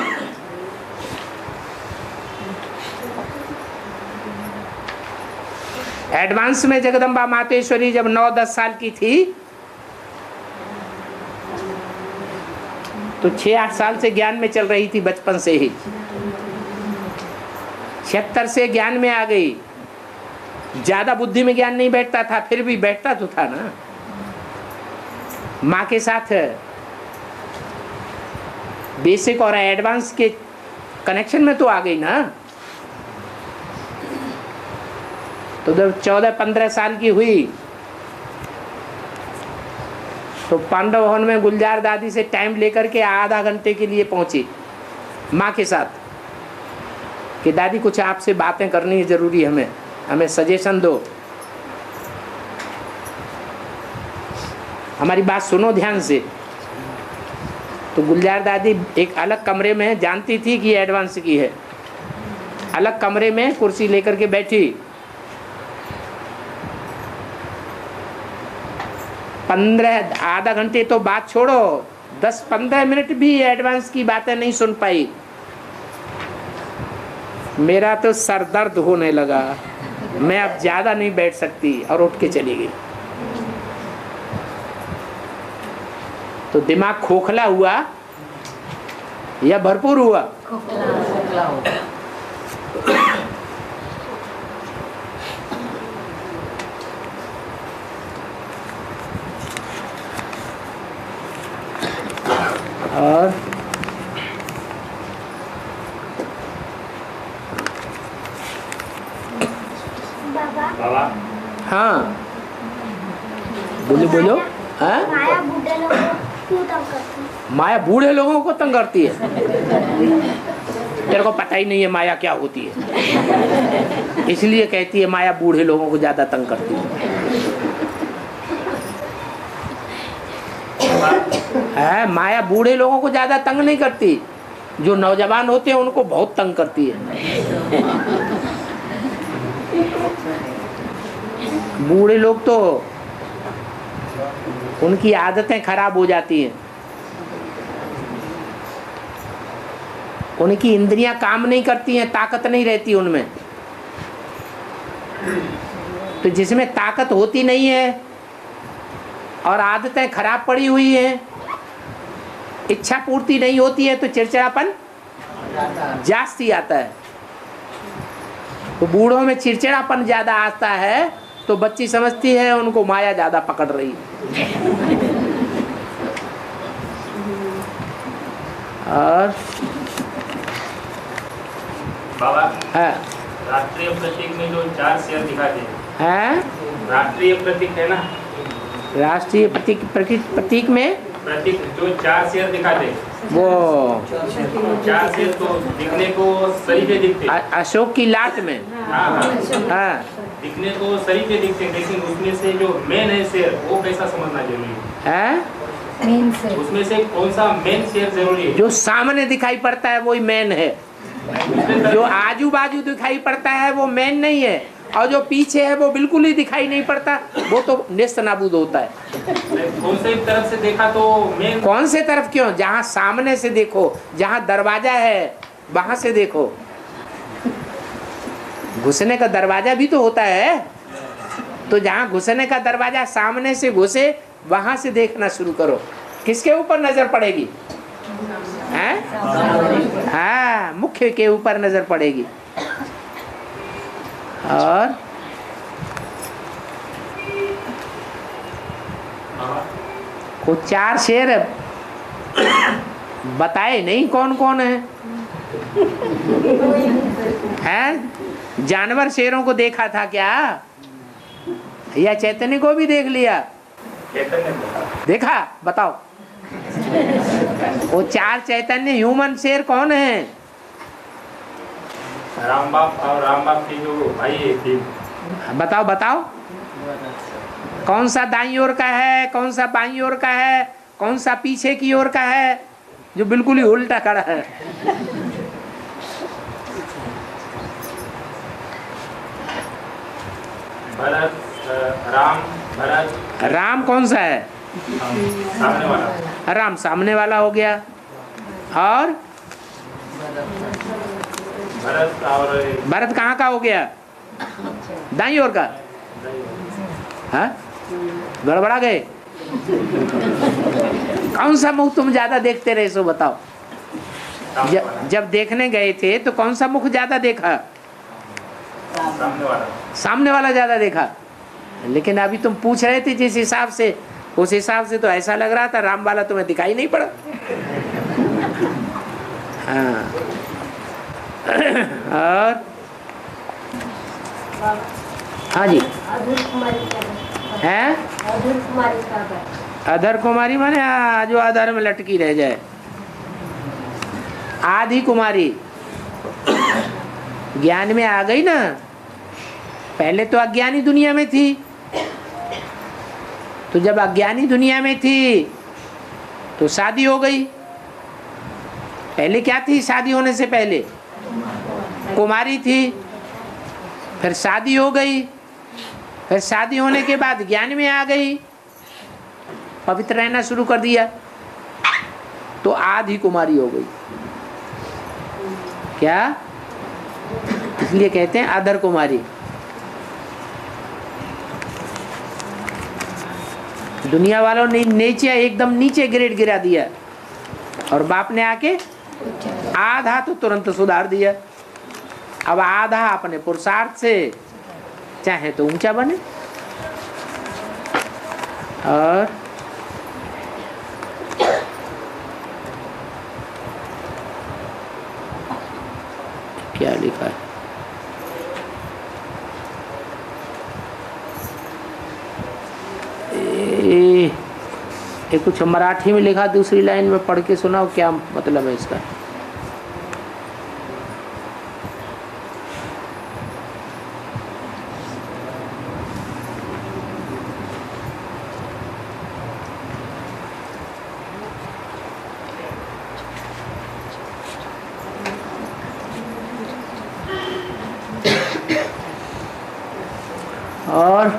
एडवांस में जगदम्बा मातेश्वरी जब 9-10 साल की थी, तो 6-8 साल से ज्ञान में चल रही थी, बचपन से ही 76 से ज्ञान में आ गई। ज्यादा बुद्धि में ज्ञान नहीं बैठता था, फिर भी बैठता तो था ना। माँ के साथ बेसिक और एडवांस के कनेक्शन में तो आ गई ना। तो जब 14-15 साल की हुई, तो पांडव भवन में गुलजार दादी से टाइम लेकर के आधा घंटे के लिए पहुंची माँ के साथ कि दादी कुछ आपसे बातें करनी है, जरूरी है, हमें सजेशन दो, हमारी बात सुनो ध्यान से। तो गुलजार दादी एक अलग कमरे में, जानती थी कि एडवांस की है, अलग कमरे में कुर्सी लेकर के बैठी। 15 आधा घंटे तो बात छोड़ो, 10-15 मिनट भी एडवांस की बातें नहीं सुन पाई। मेरा तो सर दर्द होने लगा, मैं अब ज्यादा नहीं बैठ सकती और उठ के चली गई। तो दिमाग खोखला हुआ या भरपूर हुआ? खोखला हो गया। और बाबा हाँ बोलो बोलो। हाँ माया बूढ़े लोगों को क्यों तंग करती है? माया बूढ़े लोगों को तंग करती है? तेरे को पता ही नहीं है माया क्या होती है, इसलिए कहती है माया बूढ़े लोगों को ज्यादा तंग करती है। माया बूढ़े लोगों को ज्यादा तंग नहीं करती, जो नौजवान होते हैं उनको बहुत तंग करती है। बूढ़े लोग तो उनकी आदतें खराब हो जाती हैं, उनकी इंद्रियां काम नहीं करती हैं, ताकत नहीं रहती उनमें। तो जिसमें ताकत होती नहीं है और आदतें खराब पड़ी हुई हैं, इच्छा पूर्ति नहीं होती है, तो चिड़चिड़ापन जास्ती आता है। तो बूढ़ों में चिड़चिड़ापन ज्यादा आता है, तो बच्ची समझती है उनको माया ज्यादा पकड़ रही है। और बाबा है राष्ट्रीय प्रतीक में जो 4 शेर दिखाते हैं, राष्ट्रीय प्रतीक है ना, राष्ट्रीय प्रतीक में प्रतीक जो 4 शेर दिखाते, वो 4 शेर तो दिखने को सरीफे दिखते। अशोक की लाट में हाँ हाँ हाँ दिखने को सरीफे दिखते, लेकिन उसमें से जो मेन है शेर वो कैसा समझना जरूरी है? मेन से उसमें से कौन सा मेन शेर जरूरी है? जो सामने दिखाई पड़ता है वही मेन है, जो आजू बाजू दिखाई पड़ता है वो मेन नहीं है, और जो पीछे है वो बिल्कुल ही दिखाई नहीं पड़ता, वो तो नेस्त नाबूद होता है। कौन से तरफ से देखा तो मेन? कौन से तरफ क्यों, जहाँ सामने से देखो, जहाँ दरवाजा है वहां से देखो। घुसने का दरवाजा भी तो होता है, तो जहाँ घुसने का दरवाजा सामने से घुसे वहां से देखना शुरू करो। किसके ऊपर नजर पड़ेगी? हैं? हाँ, मुख्य के ऊपर नजर पड़ेगी। और वो 4 शेर बताए नहीं कौन कौन है? हैं? जानवर शेरों को देखा था क्या, या चैतन्य को भी देख लिया? देखा, बताओ। वो 4 चैतन्य ह्यूमन शेर कौन है? राम बाप और राम बाप की जो भाई है, बताओ बताओ, कौन सा दाईं ओर का है, कौन सा बाईं ओर का है, कौन सा पीछे की ओर का है, जो बिल्कुल ही उल्टा खड़ा है? भरत, राम, भरत। राम कौन सा है? सामने वाला। राम सामने वाला हो गया। और भरत और भरत कहाँ का हो गया? दाईं ओर का। हाँ, गड़बड़ा गए। कौन सा मुख तुम ज्यादा देखते रहे, सो बताओ। जब देखने गए थे तो कौन सा मुख ज्यादा देखा? सामने वाला ज्यादा देखा। लेकिन अभी तुम पूछ रहे थे जिस हिसाब से, उस हिसाब से तो ऐसा लग रहा था राम वाला तुम्हें दिखाई नहीं पड़ा। हाँ। और हाँ जी, अधूर कुमारी का है अधर कुमारी माने जो अधर में लटकी रह जाए। आधी कुमारी ज्ञान में आ गई ना, पहले तो अज्ञानी दुनिया में थी, तो जब अज्ञानी दुनिया में थी तो शादी हो गई। पहले क्या थी? शादी होने से पहले कुमारी थी, फिर शादी हो गई, फिर शादी होने के बाद ज्ञान में आ गई, पवित्र रहना शुरू कर दिया, तो आधी कुमारी हो गई। क्या? इसलिए कहते हैं अधर कुमारी। दुनिया वालों ने नीचे एकदम नीचे ग्रेड गिरा दिया, और बाप ने आके आधा तो तुरंत सुधार दिया। अब आधा अपने पुरुषार्थ से चाहे तो ऊंचा बने, और क्या लिखा है? ये कुछ मराठी में लिखा, दूसरी लाइन में पढ़ के सुनाओ, क्या मतलब है इसका? और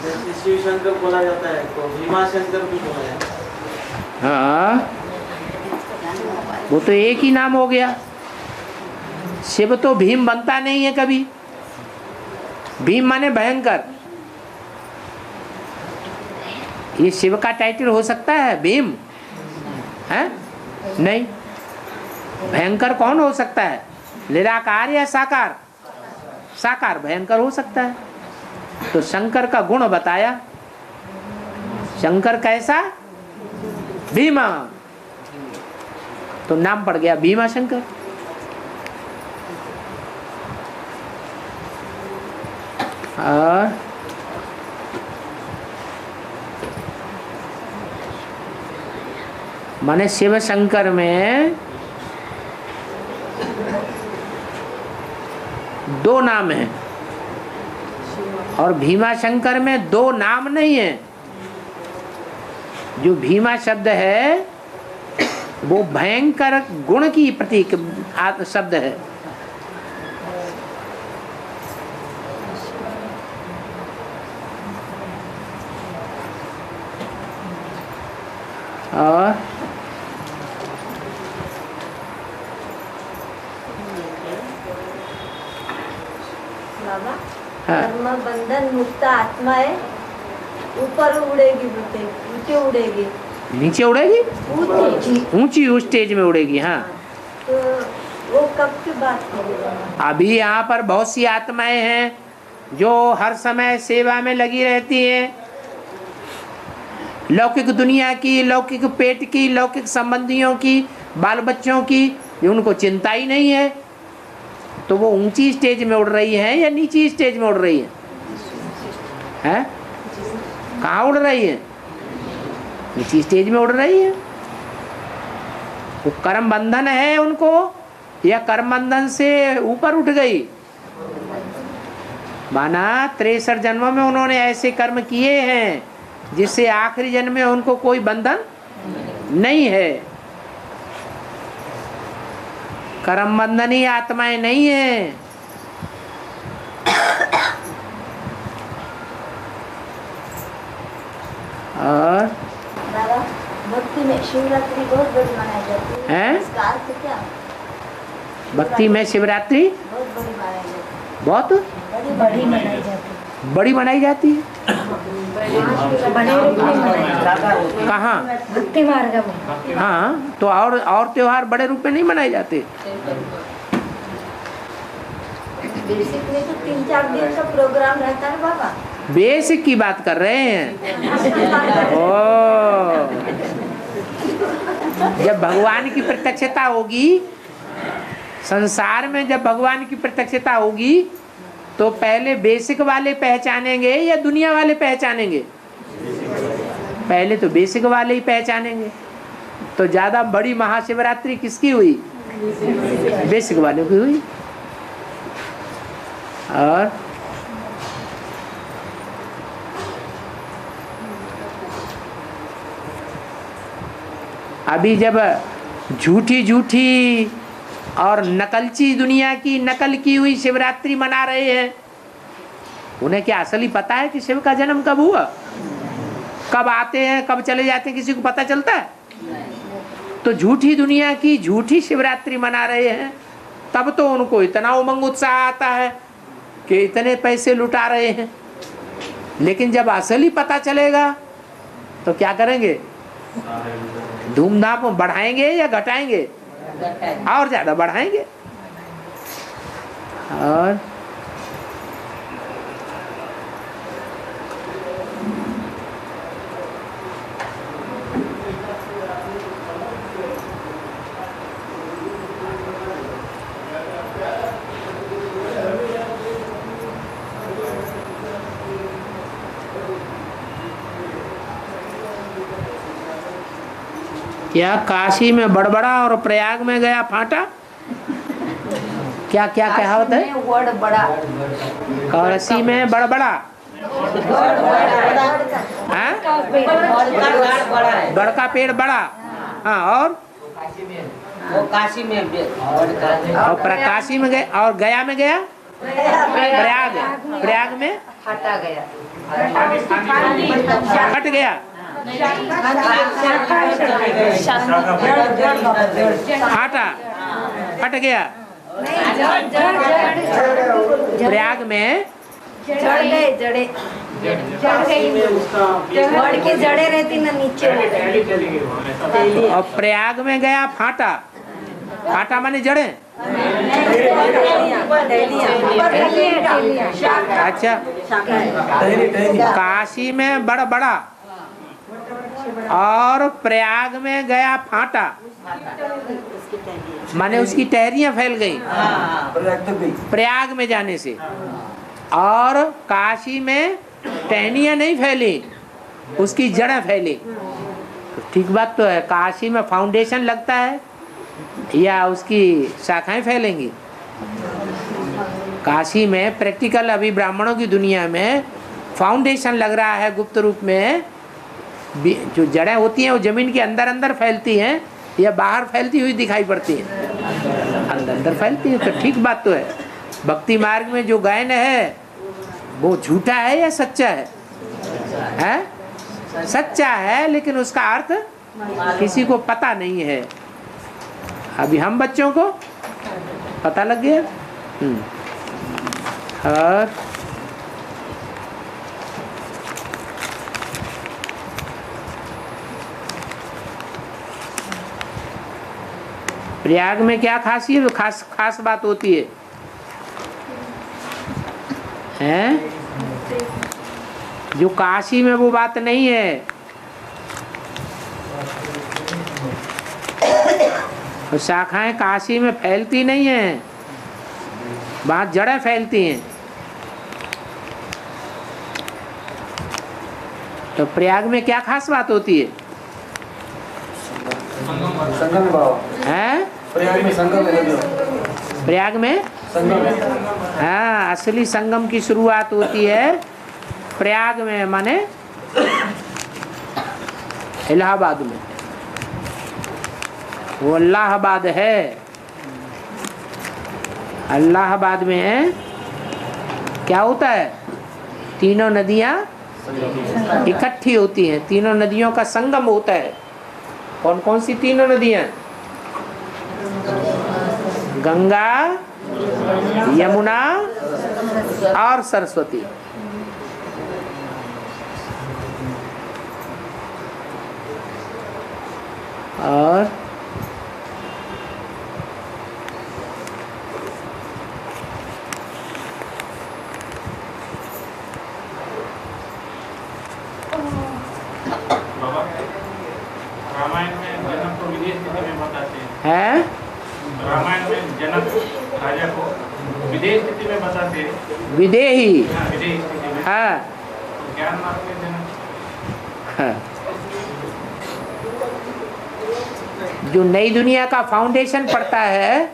जैसे शिव शंकर बोला जाता है तो भीमा शंकर भी बोला जाता है। हाँ, वो तो एक ही नाम हो गया। शिव तो भीम बनता नहीं है कभी। भीम माने भयंकर। ये शिव का टाइटल हो सकता है भीम? है नहीं। भयंकर कौन हो सकता है? निराकार या साकार? साकार भयंकर हो सकता है। तो शंकर का गुण बताया। शंकर कैसा? भीमा। तो नाम पड़ गया भीमा शंकर। और माने शिव शंकर में दो नाम हैं, और भीमा शंकर में दो नाम नहीं है। जो भीमा शब्द है वो भयंकर गुण की प्रतीक शब्द है। और बाबा, हाँ। कर्म बंधन मुक्त आत्मा है, ऊपर उड़ेगी, नीचे उड़ेगी। नीचे उड़ेगी? ऊंची ऊंची उस स्टेज में उड़ेगी। हाँ, तो वो कब की बात करेगा? अभी यहाँ पर बहुत सी आत्माएं हैं जो हर समय सेवा में लगी रहती हैं। लौकिक दुनिया की, लौकिक पेट की, लौकिक संबंधियों की, बाल बच्चों की, उनको चिंता ही नहीं है। तो वो ऊंची स्टेज में उड़ रही है या नीची स्टेज में उड़ रही है? हैं? कहाँ उड़ रही है? नीची स्टेज में उड़ रही है। वो कर्म बंधन है उनको, या कर्म बंधन से ऊपर उठ गई? माना 63 जन्मों में उन्होंने ऐसे कर्म किए हैं जिससे आखिरी जन्म में उनको कोई बंधन नहीं है। कर्म बंधनी आत्माएं नहीं है। और दादा, भक्ति में शिवरात्रि बहुत बड़ी मनाई जाती हैं? इसका अर्थ क्या? भक्ति में शिवरात्रि बहुत बड़ी मनाई जाती है। बहुत बड़ी मनाई जाती है। बड़ी मनाई जाती है। बड़े रूप में मनाई जाती है। कहाँ? भक्ति मार्ग में। हाँ, तो और त्योहार बड़े रूप में नहीं मनाए जाते। बेसिकली तो 3-4 दिन का प्रोग्राम रहता है बाबा। बेसिक की बात कर रहे हैं। ओ, जब भगवान की प्रत्यक्षता होगी संसार में जब भगवान की प्रत्यक्षता होगी तो पहले बेसिक वाले पहचानेंगे या दुनिया वाले पहचानेंगे? पहले तो बेसिक वाले ही पहचानेंगे। तो ज्यादा बड़ी महाशिवरात्रि किसकी हुई? बेसिक वाले की हुई। और अभी जब झूठी झूठी और नकलची दुनिया की नकल की हुई शिवरात्रि मना रहे हैं, उन्हें क्या असली पता है कि शिव का जन्म कब हुआ? कब आते हैं कब चले जाते हैं किसी को पता चलता है? तो झूठी दुनिया की झूठी शिवरात्रि मना रहे हैं, तब तो उनको इतना उमंग उत्साह आता है कि इतने पैसे लुटा रहे हैं। लेकिन जब असली पता चलेगा तो क्या करेंगे? धूमधाम बढ़ाएंगे या घटाएंगे? और ज्यादा बढ़ाएंगे। और क्या काशी में बड़बड़ा और प्रयाग में गया फाटा? क्या क्या कहावत है? काशी में बड़बड़ा, बड़का पेड़ बड़ा, हाँ, और काशी में और प्रकाशी में गए, और गया में गया प्रयाग, प्रयाग में हटा गया, हट गया, हाटा हट गया। प्रयाग में जड़ गए, जड़े जड़ के जड़े रहती ना नीचे। और प्रयाग में गया फाटा, फाटा माने जड़े। अच्छा, काशी में बड़ा और प्रयाग में गया फाटा, माने उसकी टहरियां फैल गई प्रयाग में जाने से। और काशी में टहनियां नहीं फैली, उसकी जड़ें फैली। तो ठीक बात तो है, काशी में फाउंडेशन लगता है या उसकी शाखाएं फैलेंगी? काशी में प्रैक्टिकल अभी ब्राह्मणों की दुनिया में फाउंडेशन लग रहा है गुप्त रूप में। जो जड़ें होती हैं वो जमीन के अंदर अंदर फैलती हैं या बाहर फैलती हुई दिखाई पड़ती हैं? अंदर अंदर फैलती है। तो ठीक बात तो है। भक्ति मार्ग में जो गायन है वो झूठा है या सच्चा है? हैं? सच्चा है, लेकिन उसका अर्थ किसी को पता नहीं है। अभी हम बच्चों को पता लग गया। और प्रयाग में क्या खासियत, खास बात होती है? हैं? जो काशी में वो बात नहीं है। तो शाखाएं काशी में फैलती नहीं हैं, वहाँ जड़ें फैलती हैं। तो प्रयाग में क्या खास बात होती है? संगम भाव हैं? प्रयाग में संगम है। प्रयाग में हाँ, असली संगम की शुरुआत होती है प्रयाग में, माने इलाहाबाद में। वो इलाहाबाद है। इलाहाबाद में क्या होता है? तीनों नदियां इकट्ठी होती हैं, तीनों नदियों का संगम होता है। कौन कौन सी तीनों नदियां? गंगा, यमुना और सरस्वती। और रामायण में जन्म को विदेश में बताते हैं। है रामायण में जनक राजा को विदेह स्थिति में बताते हैं। विदेही, हाँ, विदेह स्थिति में। हाँ ज्ञान मार्ग में जनक। हाँ। जो नई दुनिया का फाउंडेशन पड़ता है,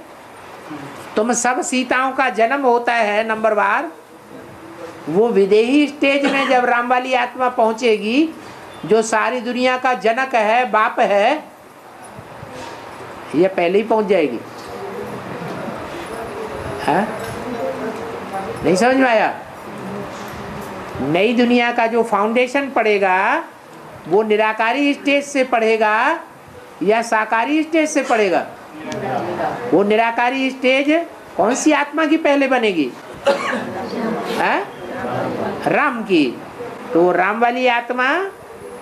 तुम सब सीताओं का जन्म होता है नंबर बार, वो विदेही स्टेज में जब राम वाली आत्मा पहुंचेगी, जो सारी दुनिया का जनक है, बाप है, ये पहले ही पहुंच जाएगी। हाँ? नहीं समझ में आया? नई दुनिया का जो फाउंडेशन पड़ेगा वो निराकारी स्टेज से पढ़ेगा या साकारी स्टेज से पढ़ेगा? वो निराकारी स्टेज कौन सी आत्मा की पहले बनेगी? है? राम की। तो राम वाली आत्मा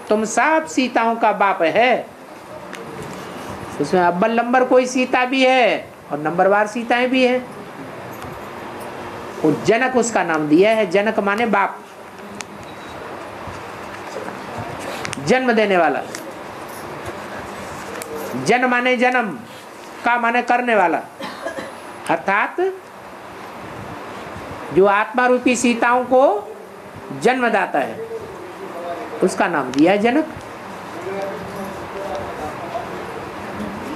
तुम सब सीताओं का बाप है। उसमें अव्वल नंबर कोई सीता भी है और नंबरवार सीताएं भी है। और जनक उसका नाम दिया है। जनक माने बाप, जन्म देने वाला। जन माने जन्म, का माने करने वाला, अर्थात जो आत्मा रूपी सीताओं को जन्मदाता है, उसका नाम दिया है जनक।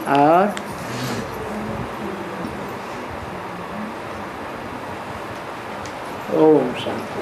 और ओम शांति।